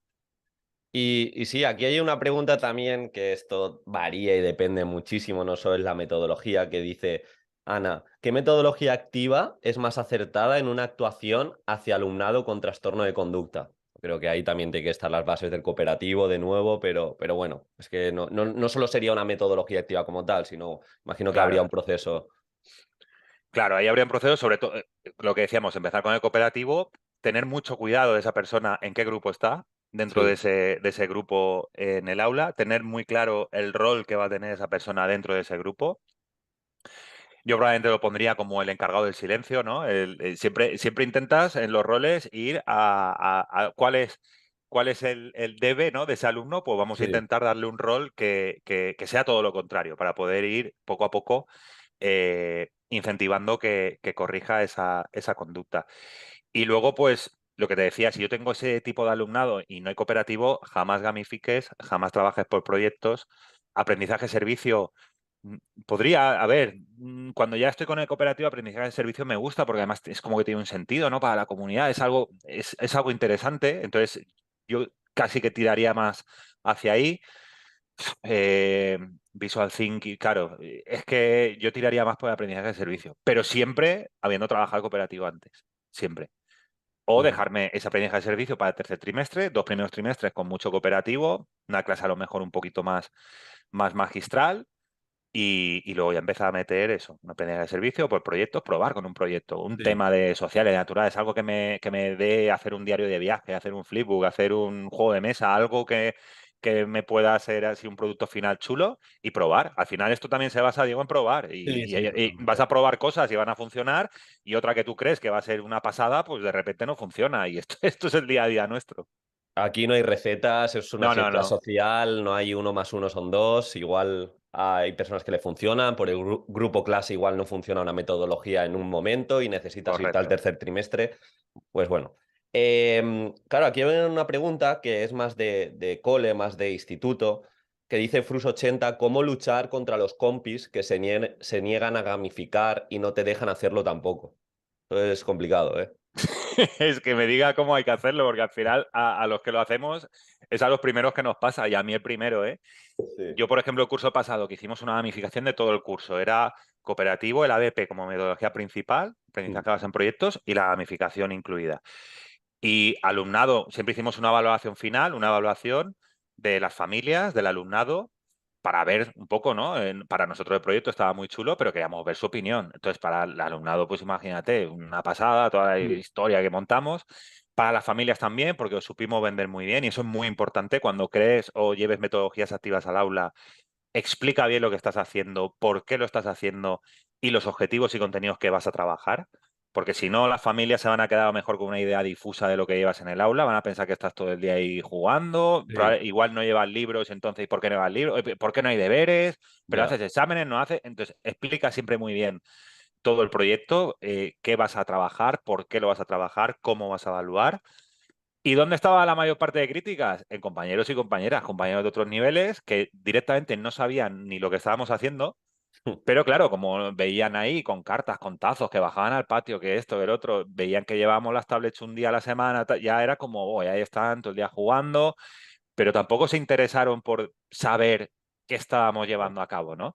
Y sí, aquí hay una pregunta también que esto varía y depende muchísimo, no solo es la metodología, que dice, Ana, ¿qué metodología activa es más acertada en una actuación hacia alumnado con trastorno de conducta? Creo que ahí también tiene que estar las bases del cooperativo de nuevo, pero bueno, es que no solo sería una metodología activa como tal, sino imagino que habría Claro, un proceso. claro, ahí habría un proceso, sobre todo, lo que decíamos, empezar con el cooperativo, tener mucho cuidado de esa persona en qué grupo está dentro Sí, de ese grupo en el aula, tener muy claro el rol que va a tener esa persona dentro de ese grupo. Yo probablemente lo pondría como el encargado del silencio, ¿no? Siempre intentas en los roles ir a cuál es el debe, ¿no? De ese alumno, pues vamos a sí. intentar darle un rol que sea todo lo contrario, para poder ir poco a poco incentivando que corrija esa conducta. Y luego, pues, lo que te decía, si yo tengo ese tipo de alumnado y no hay cooperativo, jamás gamifiques, jamás trabajes por proyectos. Aprendizaje-servicio, mm, podría, a ver, cuando ya estoy con el cooperativo, aprendizaje-servicio me gusta porque además es como que tiene un sentido, ¿no? Para la comunidad, es algo interesante. Entonces, yo casi que tiraría más hacia ahí. Eh, Visual Thinking, claro, es que yo tiraría más por el aprendizaje de servicio, pero siempre habiendo trabajado cooperativo antes, siempre. O Ujú. dejarme ese aprendizaje de servicio para el tercer trimestre, 2 primeros trimestres con mucho cooperativo, una clase a lo mejor un poquito más magistral Y luego ya empezar a meter eso, una pendeja de servicio por proyectos, probar con un proyecto, un Sí. tema de sociales, de naturales, algo que me dé hacer un diario de viaje, hacer un flipbook, hacer un juego de mesa, algo que me pueda hacer así un producto final chulo y probar. Al final esto también se basa, Diego, en probar. Sí, sí, Y vas totalmente. a probar cosas y van a funcionar y otra que tú crees que va a ser una pasada, pues de repente no funciona. Y esto, esto es el día a día nuestro. Aquí no hay recetas, es una No, no, ciencia no. social, no hay uno más uno son dos, igual hay personas que le funcionan, por el grupo clase igual no funciona una metodología en un momento y necesitas irte al Correcto. tercer trimestre, pues bueno. Claro, aquí hay una pregunta que es más de cole, más de instituto, que dice Frus80, ¿cómo luchar contra los compis que se niegan a gamificar y no te dejan hacerlo tampoco? Eso es complicado, ¿eh? Es que me diga cómo hay que hacerlo, porque al final a los que lo hacemos es a los primeros que nos pasa, y a mí el primero, ¿eh? Sí. Yo, por ejemplo, el curso pasado que hicimos una gamificación de todo el curso, era cooperativo, el ABP como metodología principal, Mm. aprendizaje basado en proyectos, y la gamificación incluida. Y alumnado, siempre hicimos una evaluación final, una evaluación de las familias, del alumnado, para ver un poco, ¿no? Para nosotros el proyecto estaba muy chulo, pero queríamos ver su opinión. Entonces, para el alumnado, pues imagínate, una pasada, toda la Mm. historia que montamos. Para las familias también, porque os supimos vender muy bien y eso es muy importante cuando crees o lleves metodologías activas al aula. Explica bien lo que estás haciendo, por qué lo estás haciendo y los objetivos y contenidos que vas a trabajar. Porque si no, las familias se van a quedar mejor con una idea difusa de lo que llevas en el aula, van a pensar que estás todo el día ahí jugando, Sí, igual no llevas libros, entonces ¿por qué no llevas libros? ¿Por qué no hay deberes? Pero ya. haces exámenes, no haces. Entonces, explica siempre muy bien todo el proyecto, qué vas a trabajar, por qué lo vas a trabajar, cómo vas a evaluar. ¿Y dónde estaba la mayor parte de críticas? En compañeros y compañeras, compañeros de otros niveles que directamente no sabían ni lo que estábamos haciendo, pero claro, como veían ahí con cartas, con tazos que bajaban al patio, que esto, que el otro, veían que llevábamos las tablets un día a la semana, ya era como, oh, ahí están todo el día jugando, pero tampoco se interesaron por saber qué estábamos llevando a cabo, ¿no?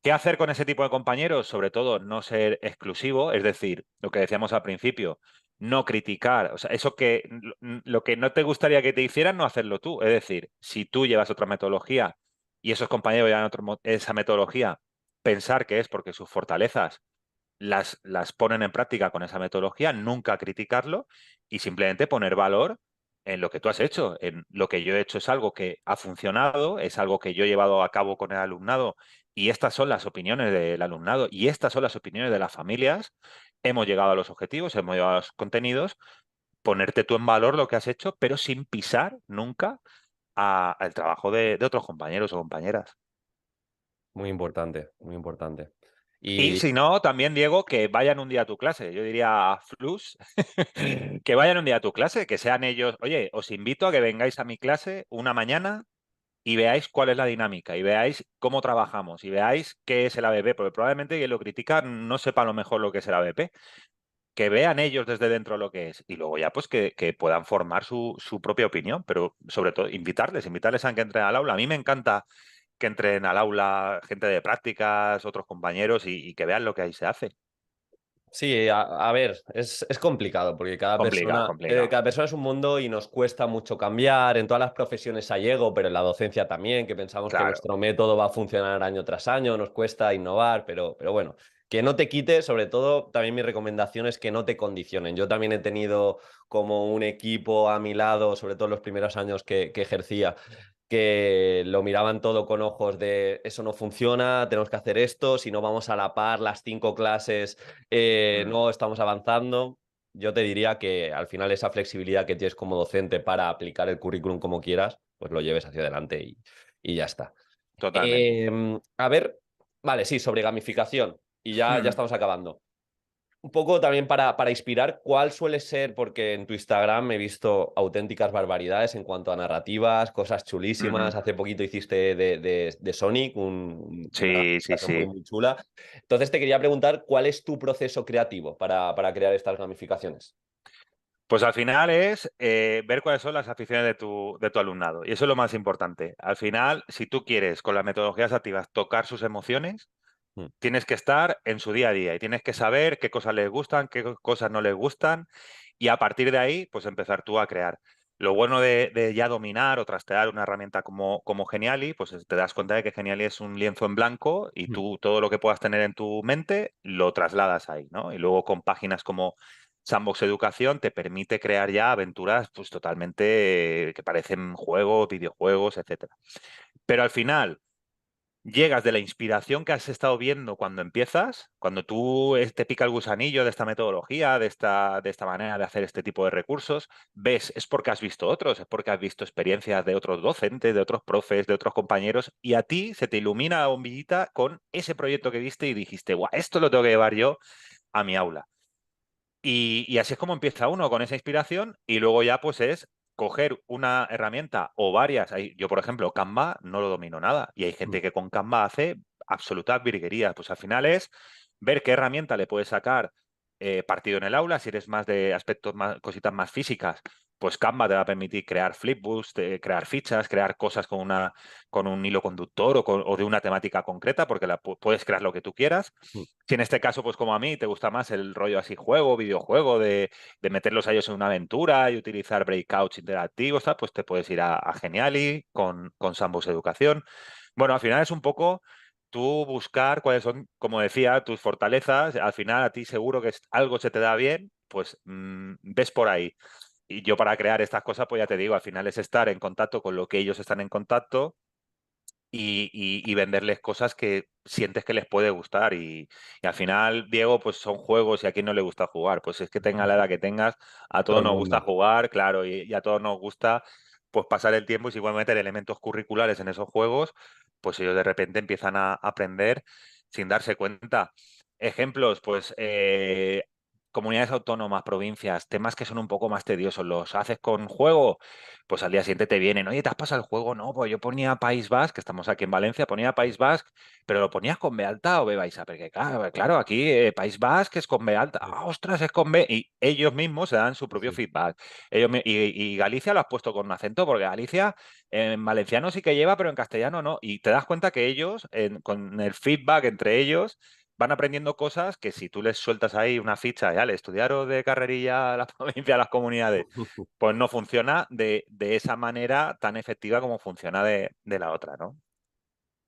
¿Qué hacer con ese tipo de compañeros? Sobre todo, no ser exclusivo, es decir, lo que decíamos al principio, no criticar, o sea, eso que lo que no te gustaría que te hicieran, no hacerlo tú. Es decir, si tú llevas otra metodología y esos compañeros llevan esa metodología, pensar que es porque sus fortalezas las ponen en práctica con esa metodología, nunca criticarlo y simplemente poner valor en lo que tú has hecho. En lo que yo he hecho es algo que ha funcionado, es algo que yo he llevado a cabo con el alumnado y estas son las opiniones del alumnado y estas son las opiniones de las familias. Hemos llegado a los objetivos, hemos llegado a los contenidos, ponerte tú en valor lo que has hecho, pero sin pisar nunca al trabajo de otros compañeros o compañeras. Muy importante, muy importante. Y Y si no, también, Diego, que vayan un día a tu clase. Yo diría a Flux, que vayan un día a tu clase, que sean ellos. Oye, os invito a que vengáis a mi clase una mañana y veáis cuál es la dinámica, y veáis cómo trabajamos, y veáis qué es el ABP, porque probablemente quien lo critica no sepa a lo mejor lo que es el ABP. Que vean ellos desde dentro lo que es, y luego ya pues que puedan formar su propia opinión, pero sobre todo invitarles a que entren al aula. A mí me encanta que entren al aula gente de prácticas, otros compañeros y que vean lo que ahí se hace. sí, a ver, es complicado porque Complicado, complicado. cada persona es un mundo y nos cuesta mucho cambiar. En todas las profesiones hay ego, pero en la docencia también, que pensamos que Claro. nuestro método va a funcionar año tras año, nos cuesta innovar, pero bueno, que no te quite, sobre todo, también mi recomendación es que no te condicionen. Yo también he tenido como un equipo a mi lado, sobre todo en los primeros años que ejercía, que lo miraban todo con ojos de eso no funciona, tenemos que hacer esto, si no vamos a la par las 5 clases, Mm, no estamos avanzando. Yo te diría que al final esa flexibilidad que tienes como docente para aplicar el currículum como quieras, pues lo lleves hacia adelante y ya está. totalmente. A ver, vale, sí, sobre gamificación y ya Mm, estamos acabando. Un poco también para inspirar, ¿cuál suele ser? Porque en tu Instagram he visto auténticas barbaridades en cuanto a narrativas, cosas chulísimas. ujú. Hace poquito hiciste de Sonic una Sí, sí, gamificación muy, sí. muy chula. Entonces te quería preguntar, ¿cuál es tu proceso creativo para crear estas gamificaciones? Pues al final es ver cuáles son las aficiones de tu alumnado. Y eso es lo más importante. Al final, si tú quieres con las metodologías activas tocar sus emociones, Mm. tienes que estar en su día a día y tienes que saber qué cosas les gustan, qué cosas no les gustan y a partir de ahí, pues empezar tú a crear. Lo bueno de ya dominar o trastear una herramienta como Geniali, pues te das cuenta de que Geniali es un lienzo en blanco y Mm. tú todo lo que puedas tener en tu mente lo trasladas ahí, ¿no? Y luego con páginas como Sandbox Educación te permite crear ya aventuras pues totalmente que parecen juegos, videojuegos, etcétera. Pero al final llegas de la inspiración que has estado viendo cuando empiezas, cuando tú te pica el gusanillo de esta metodología, de esta manera de hacer este tipo de recursos, ves, es porque has visto otros, es porque has visto experiencias de otros docentes, de otros profes, de otros compañeros, y a ti se te ilumina la bombillita con ese proyecto que viste y dijiste, guau, esto lo tengo que llevar yo a mi aula. Y así es como empieza uno con esa inspiración y luego ya pues es coger una herramienta o varias. Yo, por ejemplo, Canva no lo domino nada y hay Mm. gente que con Canva hace absolutas virguerías. Pues al final es ver qué herramienta le puedes sacar partido en el aula. Si eres más de aspectos, más, cositas más físicas, pues Canva te va a permitir crear flipbooks, crear fichas, crear cosas con un hilo conductor o de una temática concreta, porque puedes crear lo que tú quieras. Mm. Si en este caso, pues como a mí, te gusta más el rollo así juego, videojuego, de meterlos a ellos en una aventura y utilizar breakouts interactivos, tal, pues te puedes ir a Geniali con Sandbox Educación. Bueno, al final es un poco tú buscar cuáles son, como decía, tus fortalezas. Al final a ti seguro que algo se te da bien, pues ves por ahí. Y yo para crear estas cosas, pues ya te digo, al final es estar en contacto con lo que ellos están en contacto y venderles cosas que sientes que les puede gustar. Y al final, Diego, pues son juegos y a quién no le gusta jugar. Pues es que tenga la edad que tengas, a Todo todos el nos gusta mundo. jugar, claro, y a todos nos gusta pues pasar el tiempo y si pueden meter elementos curriculares en esos juegos, pues ellos de repente empiezan a aprender sin darse cuenta. Ejemplos, pues comunidades autónomas, provincias, temas que son un poco más tediosos, los haces con juego, pues al día siguiente te vienen, oye, ¿te has pasado el juego? No, pues yo ponía País Vasco, que estamos aquí en Valencia, ponía País Vasco, pero lo ponías con B alta o B baixa, porque claro, aquí País Vasco es con B alta, ah, ostras, es con B, y ellos mismos se dan su propio Sí. feedback. Y Galicia lo has puesto con un acento, porque Galicia en valenciano sí que lleva, pero en castellano no, y te das cuenta que ellos, con el feedback entre ellos, van aprendiendo cosas que si tú les sueltas ahí una ficha, ya le estudiaron de carrerilla a la provincia, a las comunidades, pues no funciona de esa manera tan efectiva como funciona de la otra, ¿no?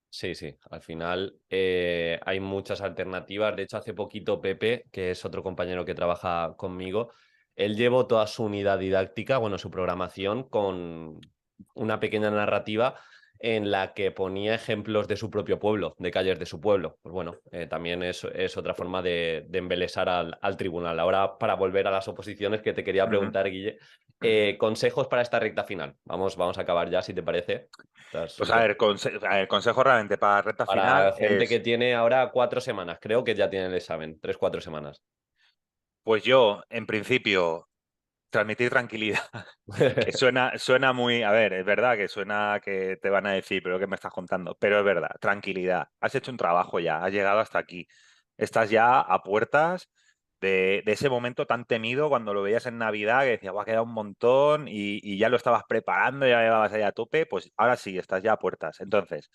Sí, sí, al final hay muchas alternativas. De hecho, hace poquito Pepe, que es otro compañero que trabaja conmigo, él llevó toda su unidad didáctica, bueno, su programación con una pequeña narrativa en la que ponía ejemplos de su propio pueblo, de calles de su pueblo. Pues bueno, también es otra forma de embelesar al tribunal. Ahora, para volver a las oposiciones, que te quería Ujú. preguntar, Guille, consejos para esta recta final. Vamos a acabar ya, si te parece. Estás Pues un poco... a ver, consejo realmente para recta final Para gente que es, tiene ahora 4 semanas, creo que ya tiene el examen, 3, 4 semanas. pues yo, en principio, transmitir tranquilidad, que suena muy, a ver, es verdad que suena que te van a decir, pero ¿qué me estás contando? Pero es verdad, tranquilidad. Has hecho un trabajo ya, has llegado hasta aquí. Estás ya a puertas de ese momento tan temido cuando lo veías en Navidad, que decías, va a quedar un montón y ya lo estabas preparando, ya llevabas ahí a tope, pues ahora sí, estás ya a puertas. Entonces,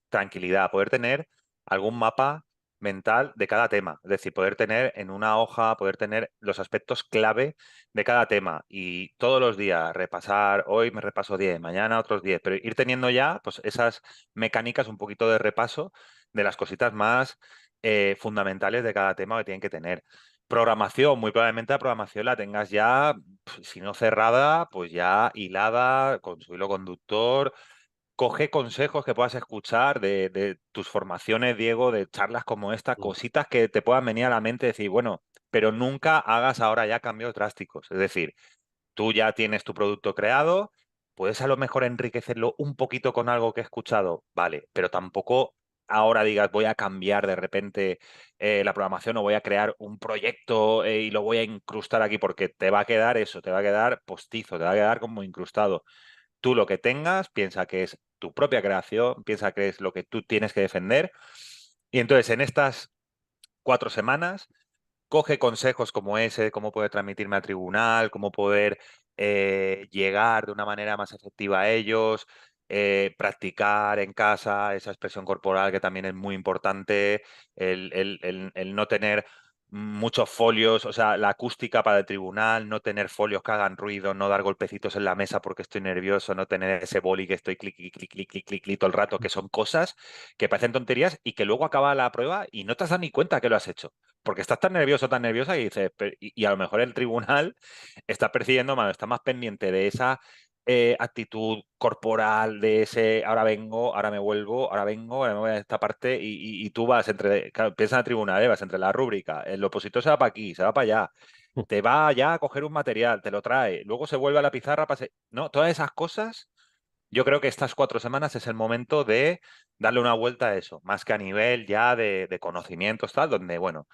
tranquilidad, poder tener algún mapa mental de cada tema, es decir, poder tener en una hoja, poder tener los aspectos clave de cada tema y todos los días repasar, hoy me repaso 10, mañana otros 10, pero ir teniendo ya pues esas mecánicas un poquito de repaso de las cositas más fundamentales de cada tema que tienen que tener. Programación, muy probablemente la programación la tengas ya, si no cerrada, pues ya hilada con su hilo conductor. Coge consejos que puedas escuchar de tus formaciones, Diego, de charlas como esta, cositas que te puedan venir a la mente y decir, bueno, pero nunca hagas ahora ya cambios drásticos. Es decir, tú ya tienes tu producto creado, puedes a lo mejor enriquecerlo un poquito con algo que he escuchado, vale, pero tampoco ahora digas voy a cambiar de repente la programación o voy a crear un proyecto y lo voy a incrustar aquí porque te va a quedar eso, te va a quedar postizo, te va a quedar como incrustado. Tú lo que tengas, piensa que es tu propia creación, piensa que es lo que tú tienes que defender. Y entonces en estas 4 semanas, coge consejos como ese, cómo poder transmitirme al tribunal, cómo poder llegar de una manera más efectiva a ellos, practicar en casa esa expresión corporal que también es muy importante, el no tener muchos folios, o sea, la acústica para el tribunal, no tener folios que hagan ruido, no dar golpecitos en la mesa porque estoy nervioso, no tener ese boli que estoy clic, clic, clic, clic, clic, clic, clic todo el rato, que son cosas que parecen tonterías y que luego acaba la prueba y no te has dado ni cuenta que lo has hecho. Porque estás tan nervioso, tan nerviosa y dices, y a lo mejor el tribunal está percibiendo más, está más pendiente de esa actitud corporal, de ese ahora vengo, ahora me vuelvo, ahora vengo, ahora me voy a esta parte y tú vas entre, claro, piensa en la tribuna, vas entre la rúbrica, el opositor se va para aquí, se va para allá, te va ya a coger un material, te lo trae, luego se vuelve a la pizarra, no, todas esas cosas, yo creo que estas 4 semanas es el momento de darle una vuelta a eso, más que a nivel ya de conocimientos, tal, donde, bueno,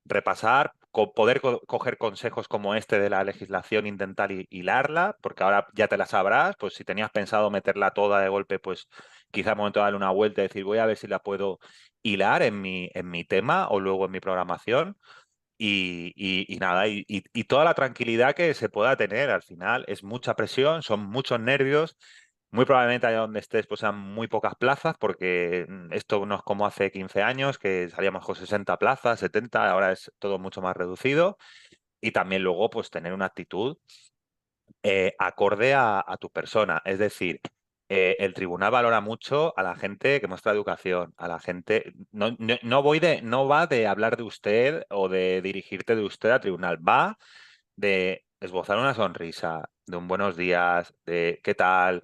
repasar, poder coger consejos como este de la legislación, intentar hilarla, porque ahora ya te la sabrás, pues si tenías pensado meterla toda de golpe, pues quizá es momento de darle una vuelta y decir, voy a ver si la puedo hilar en mi tema o luego en mi programación. Y nada, y toda la tranquilidad que se pueda tener al final es mucha presión, son muchos nervios. Muy probablemente allá donde estés pues sean muy pocas plazas, porque esto no es como hace 15 años, que salíamos con 60 plazas, 70, ahora es todo mucho más reducido. Y también luego pues tener una actitud acorde a tu persona. Es decir, el tribunal valora mucho a la gente que muestra educación, a la gente. No va de hablar de usted o de dirigirte de usted al tribunal, va de esbozar una sonrisa, de un buenos días, de qué tal,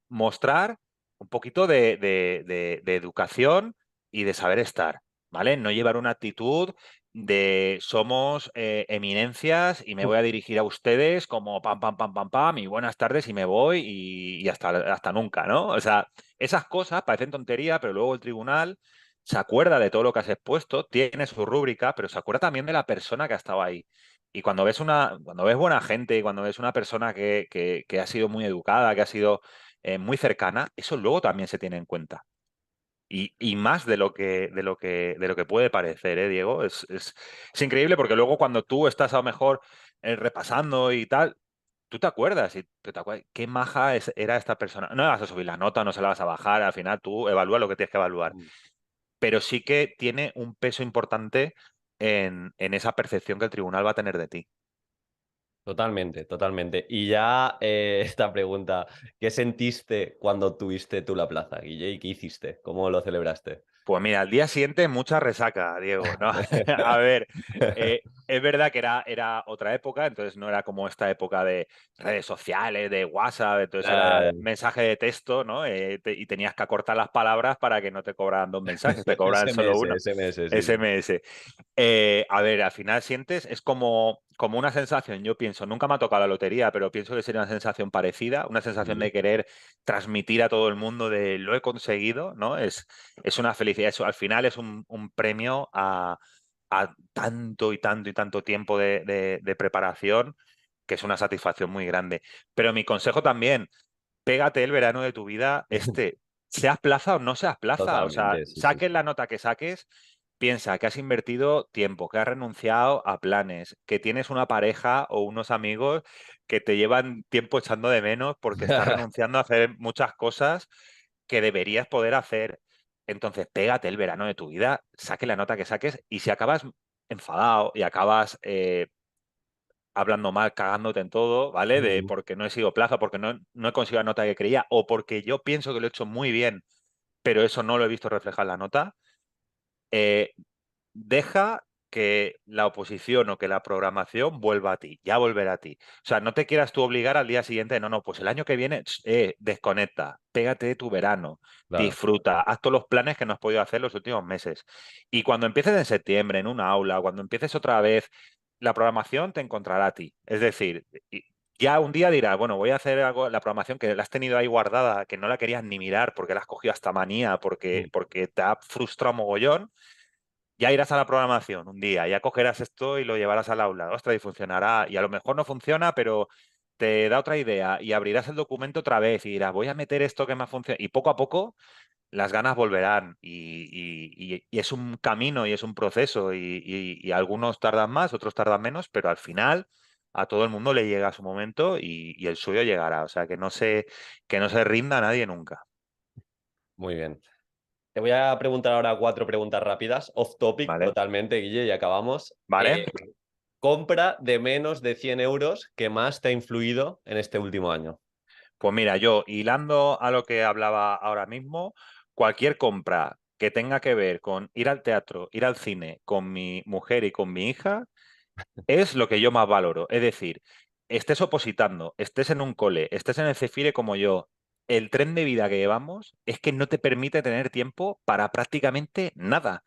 mostrar un poquito de educación y de saber estar, ¿vale? No llevar una actitud de somos eminencias y me voy a dirigir a ustedes como pam, pam, pam, pam, pam, y buenas tardes y me voy y hasta nunca, ¿no? O sea, esas cosas parecen tontería, pero luego el tribunal se acuerda de todo lo que has expuesto, tiene su rúbrica, pero se acuerda también de la persona que ha estado ahí. Y cuando ves buena gente y cuando ves una persona que ha sido muy educada, que ha sido muy cercana, eso luego también se tiene en cuenta. Y más de lo que puede parecer, ¿eh, Diego? Es increíble porque luego cuando tú estás a lo mejor repasando y tal, tú te acuerdas y qué maja era esta persona. No le vas a subir la nota, no se la vas a bajar, al final tú evalúas lo que tienes que evaluar. Pero sí que tiene un peso importante en esa percepción que el tribunal va a tener de ti. Totalmente, totalmente. Y ya esta pregunta, ¿qué sentiste cuando tuviste tú la plaza, Guille? ¿Y qué hiciste? ¿Cómo lo celebraste? Pues mira, al día siguiente mucha resaca, Diego, ¿no? A ver, es verdad que era otra época, entonces no era como esta época de redes sociales, de WhatsApp, entonces era Ah, mensaje de texto, ¿no? Y tenías que acortar las palabras para que no te cobraran dos mensajes, te cobraran solo SMS, uno. SMS, sí, sí. SMS. A ver, al final sientes, es como una sensación, yo pienso, nunca me ha tocado la lotería, pero pienso que sería una sensación parecida, una sensación Ujú. de querer transmitir a todo el mundo de lo he conseguido, ¿no? Es una felicidad, eso al final es un premio a tanto y tanto y tanto tiempo de preparación, que es una satisfacción muy grande. Pero mi consejo también, pégate el verano de tu vida, seas plaza o no seas plaza, o sea, Totalmente, sí, sí, saques sí. la nota que saques, piensa que has invertido tiempo, que has renunciado a planes, que tienes una pareja o unos amigos que te llevan tiempo echando de menos porque estás renunciando a hacer muchas cosas que deberías poder hacer. Entonces, pégate el verano de tu vida, saque la nota que saques y si acabas enfadado y acabas hablando mal, cagándote en todo, ¿vale? De Ujú. porque no he sido plaza, porque no he conseguido la nota que creía, o porque yo pienso que lo he hecho muy bien, pero eso no lo he visto reflejar en la nota, eh, deja que la oposición o que la programación vuelva a ti, ya volverá a ti. O sea, no te quieras tú obligar al día siguiente, no, no, pues el año que viene, desconecta, pégate de tu verano, Claro. disfruta, haz todos los planes que no has podido hacer los últimos meses. Y cuando empieces en septiembre, en una aula, cuando empieces otra vez, la programación te encontrará a ti. Es decir, ya un día dirás, bueno, voy a hacer algo, la programación que la has tenido ahí guardada, que no la querías ni mirar porque la has cogido hasta manía, Mm. porque te ha frustrado mogollón, ya irás a la programación un día, ya cogerás esto y lo llevarás al aula, ostras, y funcionará. Y a lo mejor no funciona, pero te da otra idea y abrirás el documento otra vez y dirás, voy a meter esto que me ha funcionado. Y poco a poco las ganas volverán. Y es un camino y es un proceso y algunos tardan más, otros tardan menos, pero al final a todo el mundo le llega su momento y el suyo llegará. O sea, que no se rinda nadie nunca. Muy bien. Te voy a preguntar ahora 4 preguntas rápidas, off topic ¿Vale? totalmente, Guille, y acabamos. ¿Vale? Compra de menos de 100 euros que más te ha influido en este último año. Pues mira, yo hilando a lo que hablaba ahora mismo, cualquier compra que tenga que ver con ir al teatro, ir al cine con mi mujer y con mi hija, es lo que yo más valoro. Es decir, estés opositando, estés en un cole, estés en el Cefire como yo, el tren de vida que llevamos es que no te permite tener tiempo para prácticamente nada.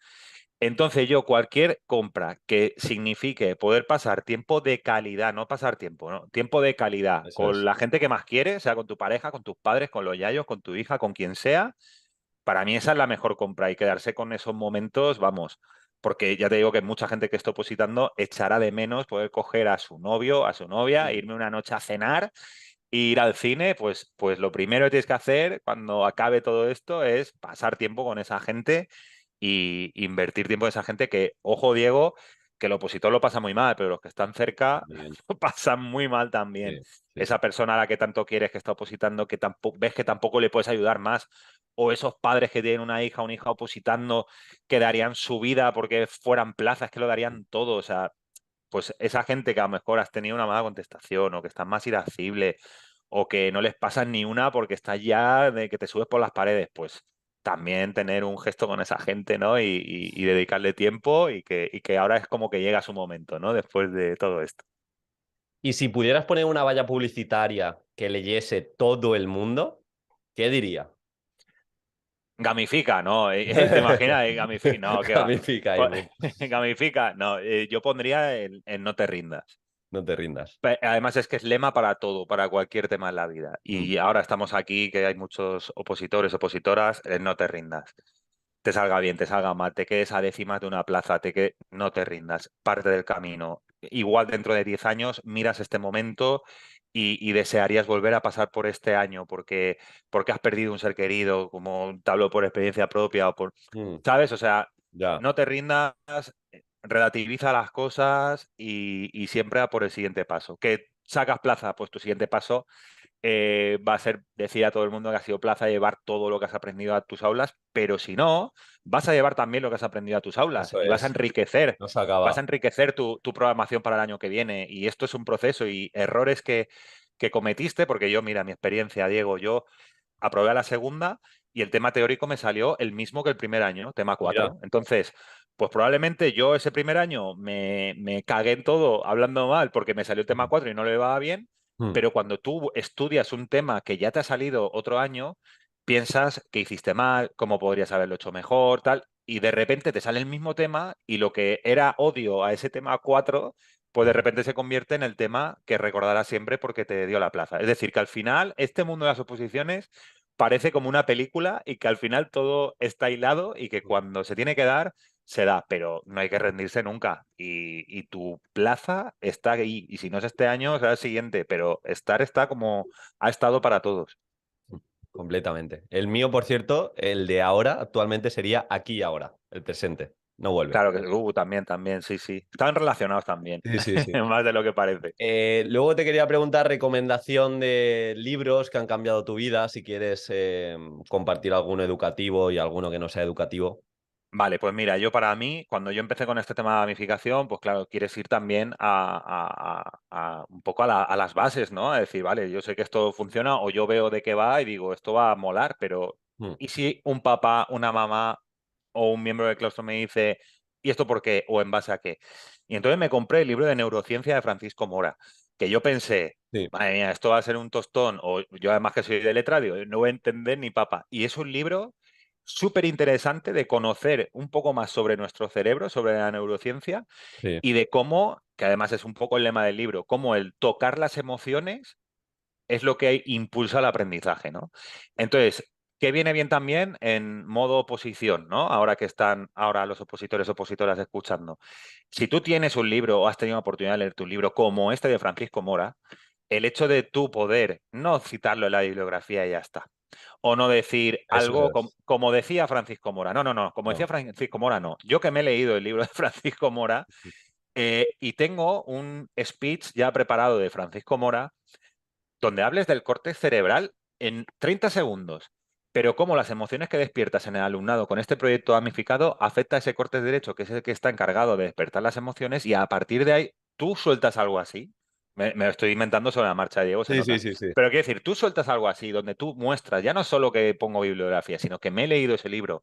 Entonces yo cualquier compra que signifique poder pasar tiempo de calidad, no pasar tiempo, ¿no? Tiempo de calidad Eso con es. la gente que más quieres, sea con tu pareja, con tus padres, con los yayos, con tu hija, con quien sea, para mí esa es la mejor compra y quedarse con esos momentos, vamos, porque ya te digo que mucha gente que está opositando echará de menos poder coger a su novio, a su novia, e irme una noche a cenar, e ir al cine, pues lo primero que tienes que hacer cuando acabe todo esto es pasar tiempo con esa gente y invertir tiempo en esa gente que, ojo Diego, que el opositor lo pasa muy mal, pero los que están cerca Bien. lo pasan muy mal también. Sí, sí, sí. Esa persona a la que tanto quieres que está opositando, que tampoco, ves que tampoco le puedes ayudar más, o esos padres que tienen una hija o un hijo opositando que darían su vida porque fueran plazas, que lo darían todo. O sea, pues esa gente que a lo mejor has tenido una mala contestación o que están más irascibles o que no les pasan ni una porque estás ya de que te subes por las paredes, pues también tener un gesto con esa gente, ¿no? Y dedicarle tiempo y que ahora es como que llega su momento, ¿no? Después de todo esto. Y si pudieras poner una valla publicitaria que leyese todo el mundo, ¿qué diría? Gamifica, ¿no? ¿Te imaginas? Gamifica, no, ¿qué va? Gamifica ahí, boom. Gamifica, no, yo pondría en no te rindas. No te rindas. Además es que es lema para todo, para cualquier tema en la vida. Mm. Y ahora estamos aquí, que hay muchos opositores, opositoras, no te rindas. Te salga bien, te salga mal, te quedes a décimas de una plaza, no te rindas, parte del camino. Igual dentro de 10 años miras este momento y desearías volver a pasar por este año porque has perdido un ser querido, como te hablo por experiencia propia o por, Mm. ¿sabes? O sea, Ya. no te rindas, relativiza las cosas y siempre a por el siguiente paso. ¿Que sacas plaza? Pues tu siguiente paso va a ser decir a todo el mundo que has sido plaza, llevar todo lo que has aprendido a tus aulas, pero si no, vas a llevar también lo que has aprendido a tus aulas Eso y es. No se vas a acaba. enriquecer tu programación para el año que viene. Y esto es un proceso y errores que cometiste, porque yo, mira, mi experiencia, Diego, yo aprobé a la segunda y el tema teórico me salió el mismo que el primer año, tema Mira. 4. Entonces, pues probablemente yo ese primer año me cagué en todo hablando mal porque me salió el tema 4 y no le iba bien, Mm. pero cuando tú estudias un tema que ya te ha salido otro año, piensas que hiciste mal, cómo podrías haberlo hecho mejor, tal, y de repente te sale el mismo tema y lo que era odio a ese tema 4 pues de repente se convierte en el tema que recordarás siempre porque te dio la plaza. Es decir, que al final este mundo de las oposiciones parece como una película y que al final todo está hilado y que cuando se tiene que dar, se da, pero no hay que rendirse nunca. Y tu plaza está ahí. Y si no es este año, será el siguiente, pero estar está como ha estado para todos. Completamente. El mío, por cierto, el de ahora, actualmente sería aquí y ahora, el presente. No vuelve. Claro que también, sí, sí. Están relacionados también, Sí, sí, sí. más de lo que parece. Luego te quería preguntar recomendación de libros que han cambiado tu vida, si quieres compartir alguno educativo y alguno que no sea educativo. Vale, pues mira, yo para mí, cuando yo empecé con este tema de gamificación, pues claro, quieres ir también un poco a las bases, ¿no? A decir, vale, yo sé que esto funciona o yo veo de qué va y digo, esto va a molar, pero Mm. ¿y si un papá, una mamá o un miembro del claustro me dice, ¿y esto por qué? ¿O en base a qué? Y entonces me compré el libro de neurociencia de Francisco Mora, que yo pensé, Sí, madre mía, esto va a ser un tostón, o yo además que soy de letra, digo, no voy a entender ni papa. Y es un libro súper interesante de conocer un poco más sobre nuestro cerebro, sobre la neurociencia sí. y de cómo, que además es un poco el lema del libro, cómo el tocar las emociones es lo que impulsa el aprendizaje, ¿no? Entonces, ¿qué viene bien también en modo oposición, ¿no? Ahora que están ahora los opositores, opositoras escuchando. Si tú tienes un libro o has tenido la oportunidad de leer tu libro, como este de Francisco Mora, el hecho de tú poder no citarlo en la bibliografía y ya está, o no decir Eso algo es. como decía Francisco Mora. No, no, no, como decía No. Francisco Mora, no. Yo que me he leído el libro de Francisco Mora y tengo un speech ya preparado de Francisco Mora donde hables del corte cerebral en 30 segundos. pero cómo las emociones que despiertas en el alumnado con este proyecto gamificado afecta a ese corte derecho, que es el que está encargado de despertar las emociones, y a partir de ahí tú sueltas algo así. Me lo estoy inventando sobre la marcha, Diego, se Sí, sí, nota. sí, sí. Pero quiero decir, tú sueltas algo así, donde tú muestras, ya no solo que pongo bibliografía, sino que me he leído ese libro,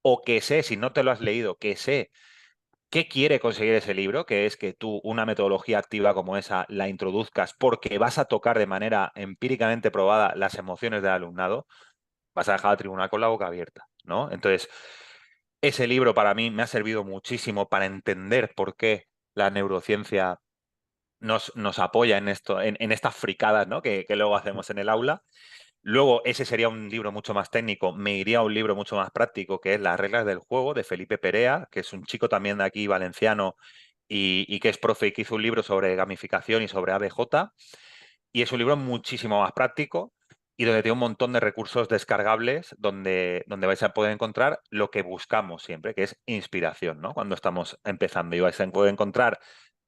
o que sé, si no te lo has leído, que sé qué quiere conseguir ese libro, que es que tú una metodología activa como esa la introduzcas porque vas a tocar de manera empíricamente probada las emociones del alumnado, vas a dejar al tribunal con la boca abierta, ¿no? Entonces, ese libro para mí me ha servido muchísimo para entender por qué la neurociencia nos apoya en esto, en estas fricadas, ¿no? Que luego hacemos en el aula. Luego, ese sería un libro mucho más técnico. Me iría a un libro mucho más práctico, que es Las reglas del juego, de Felipe Perea, que es un chico también de aquí, valenciano, y que es profe y que hizo un libro sobre gamificación y sobre ABJ. Y es un libro muchísimo más práctico y donde tiene un montón de recursos descargables donde vais a poder encontrar lo que buscamos siempre, que es inspiración, ¿no? Cuando estamos empezando y vais a poder encontrar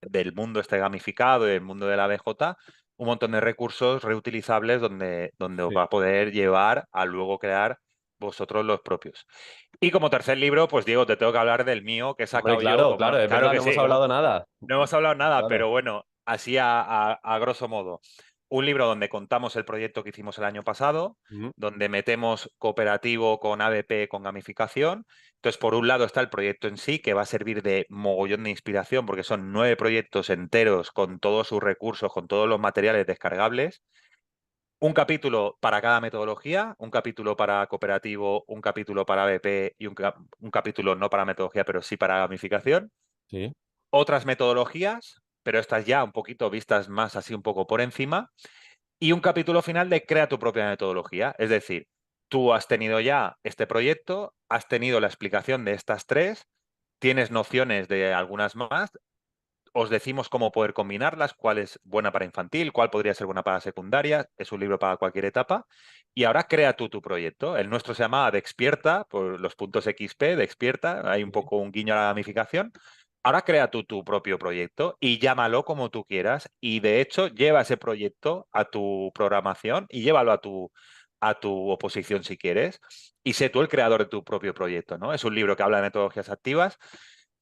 del mundo este gamificado y del mundo de la BJ un montón de recursos reutilizables donde os Sí. va a poder llevar a luego crear vosotros los propios. Y como tercer libro, pues Diego, te tengo que hablar del mío que he Hombre, sacado yo, claro, como claro, es claro verdad, que no hemos sí, hablado nada. no hemos hablado nada, Claro. pero bueno, así a grosso modo. Un libro donde contamos el proyecto que hicimos el año pasado, Ujú. donde metemos cooperativo con ABP, con gamificación. Entonces, por un lado está el proyecto en sí, que va a servir de mogollón de inspiración, porque son 9 proyectos enteros con todos sus recursos, con todos los materiales descargables. Un capítulo para cada metodología, un capítulo para cooperativo, un capítulo para ABP y un capítulo no para metodología, pero sí para gamificación. Sí. Otras metodologías, pero estas ya un poquito vistas más así un poco por encima, y un capítulo final de crea tu propia metodología. Es decir, tú has tenido ya este proyecto, has tenido la explicación de estas tres, tienes nociones de algunas más, os decimos cómo poder combinarlas, cuál es buena para infantil, cuál podría ser buena para secundaria, es un libro para cualquier etapa. Y ahora crea tú tu proyecto. El nuestro se llama Dexpierta, por los puntos XP, Dexpierta, hay un Sí. poco un guiño a la gamificación. Ahora crea tú tu propio proyecto y llámalo como tú quieras. Y de hecho, lleva ese proyecto a tu programación y llévalo a tu oposición si quieres. Y sé tú el creador de tu propio proyecto, ¿no? Es un libro que habla de metodologías activas,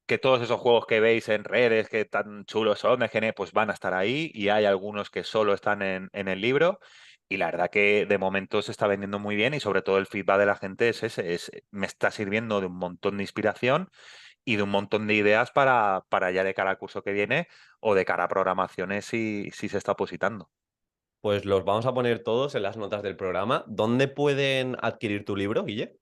que todos esos juegos que veis en redes, que tan chulos son, de GN, pues van a estar ahí, y hay algunos que solo están en el libro. Y la verdad que de momento se está vendiendo muy bien y sobre todo el feedback de la gente es ese, me está sirviendo de un montón de inspiración y de un montón de ideas para ya de cara al curso que viene o de cara a programaciones si se está opositando. Pues los vamos a poner todos en las notas del programa. ¿Dónde pueden adquirir tu libro, Guille?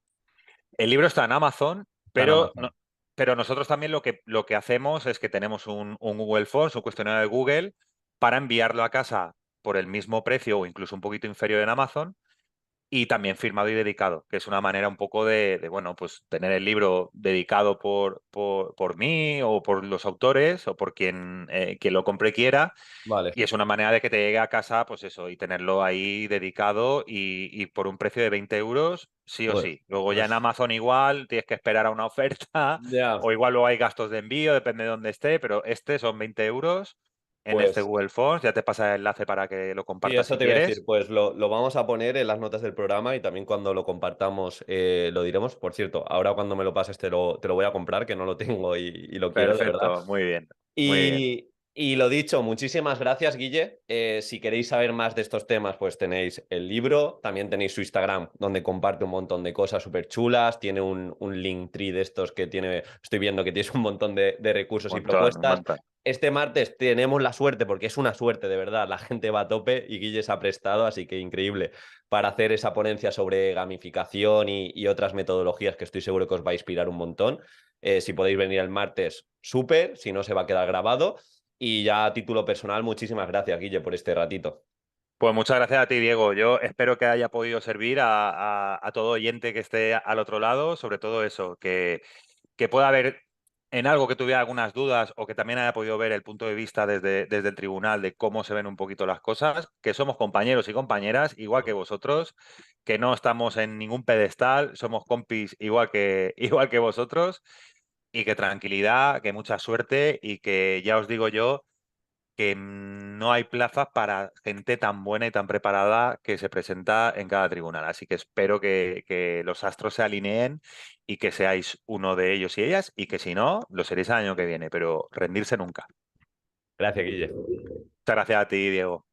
El libro está en Amazon, Está en pero, Amazon. pero nosotros también lo que hacemos es que tenemos un Google Forms, un cuestionario de Google, para enviarlo a casa por el mismo precio o incluso un poquito inferior en Amazon, y también firmado y dedicado, que es una manera un poco bueno, pues tener el libro dedicado por mí o por los autores o por quien lo compre quiera, Vale, y es una manera de que te llegue a casa, pues eso, y tenerlo ahí dedicado y por un precio de 20 euros, sí o pues, sí. Luego ya en pues Amazon igual tienes que esperar a una oferta ya, o igual luego hay gastos de envío, depende de dónde esté, pero este son 20 euros en este pues Google Forms. Ya te pasa el enlace para que lo sí, compartas eso si te iba a decir, quieres. pues lo vamos a poner en las notas del programa y también cuando lo compartamos lo diremos. Por cierto, ahora cuando me lo pases te lo voy a comprar, que no lo tengo y lo quiero, de verdad. Perfecto, muy bien, muy bien. Y lo dicho, muchísimas gracias, Guille. Si queréis saber más de estos temas, pues tenéis el libro, también tenéis su Instagram, donde comparte un montón de cosas súper chulas. Tiene un Linktree de estos que tiene, estoy viendo que tienes un montón de recursos Un y montón, un propuestas. montón. Este martes tenemos la suerte, porque es una suerte de verdad, la gente va a tope y Guille se ha prestado, así que increíble, para hacer esa ponencia sobre gamificación y otras metodologías que estoy seguro que os va a inspirar un montón. Si podéis venir el martes, súper, si no se va a quedar grabado. Y ya a título personal, muchísimas gracias, Guille, por este ratito. Pues muchas gracias a ti, Diego. Yo espero que haya podido servir a todo oyente que esté al otro lado, sobre todo eso, que pueda haber en algo que tuviera algunas dudas o que también haya podido ver el punto de vista desde el tribunal de cómo se ven un poquito las cosas, que somos compañeros y compañeras, igual que vosotros, que no estamos en ningún pedestal, somos compis igual que, igual que vosotros, y que tranquilidad, que mucha suerte y que ya os digo yo que no hay plazas para gente tan buena y tan preparada que se presenta en cada tribunal. Así que espero que los astros se alineen y que seáis uno de ellos y ellas, y que si no, lo seréis el año que viene, pero rendirse nunca. Gracias, Guille. Muchas gracias a ti, Diego.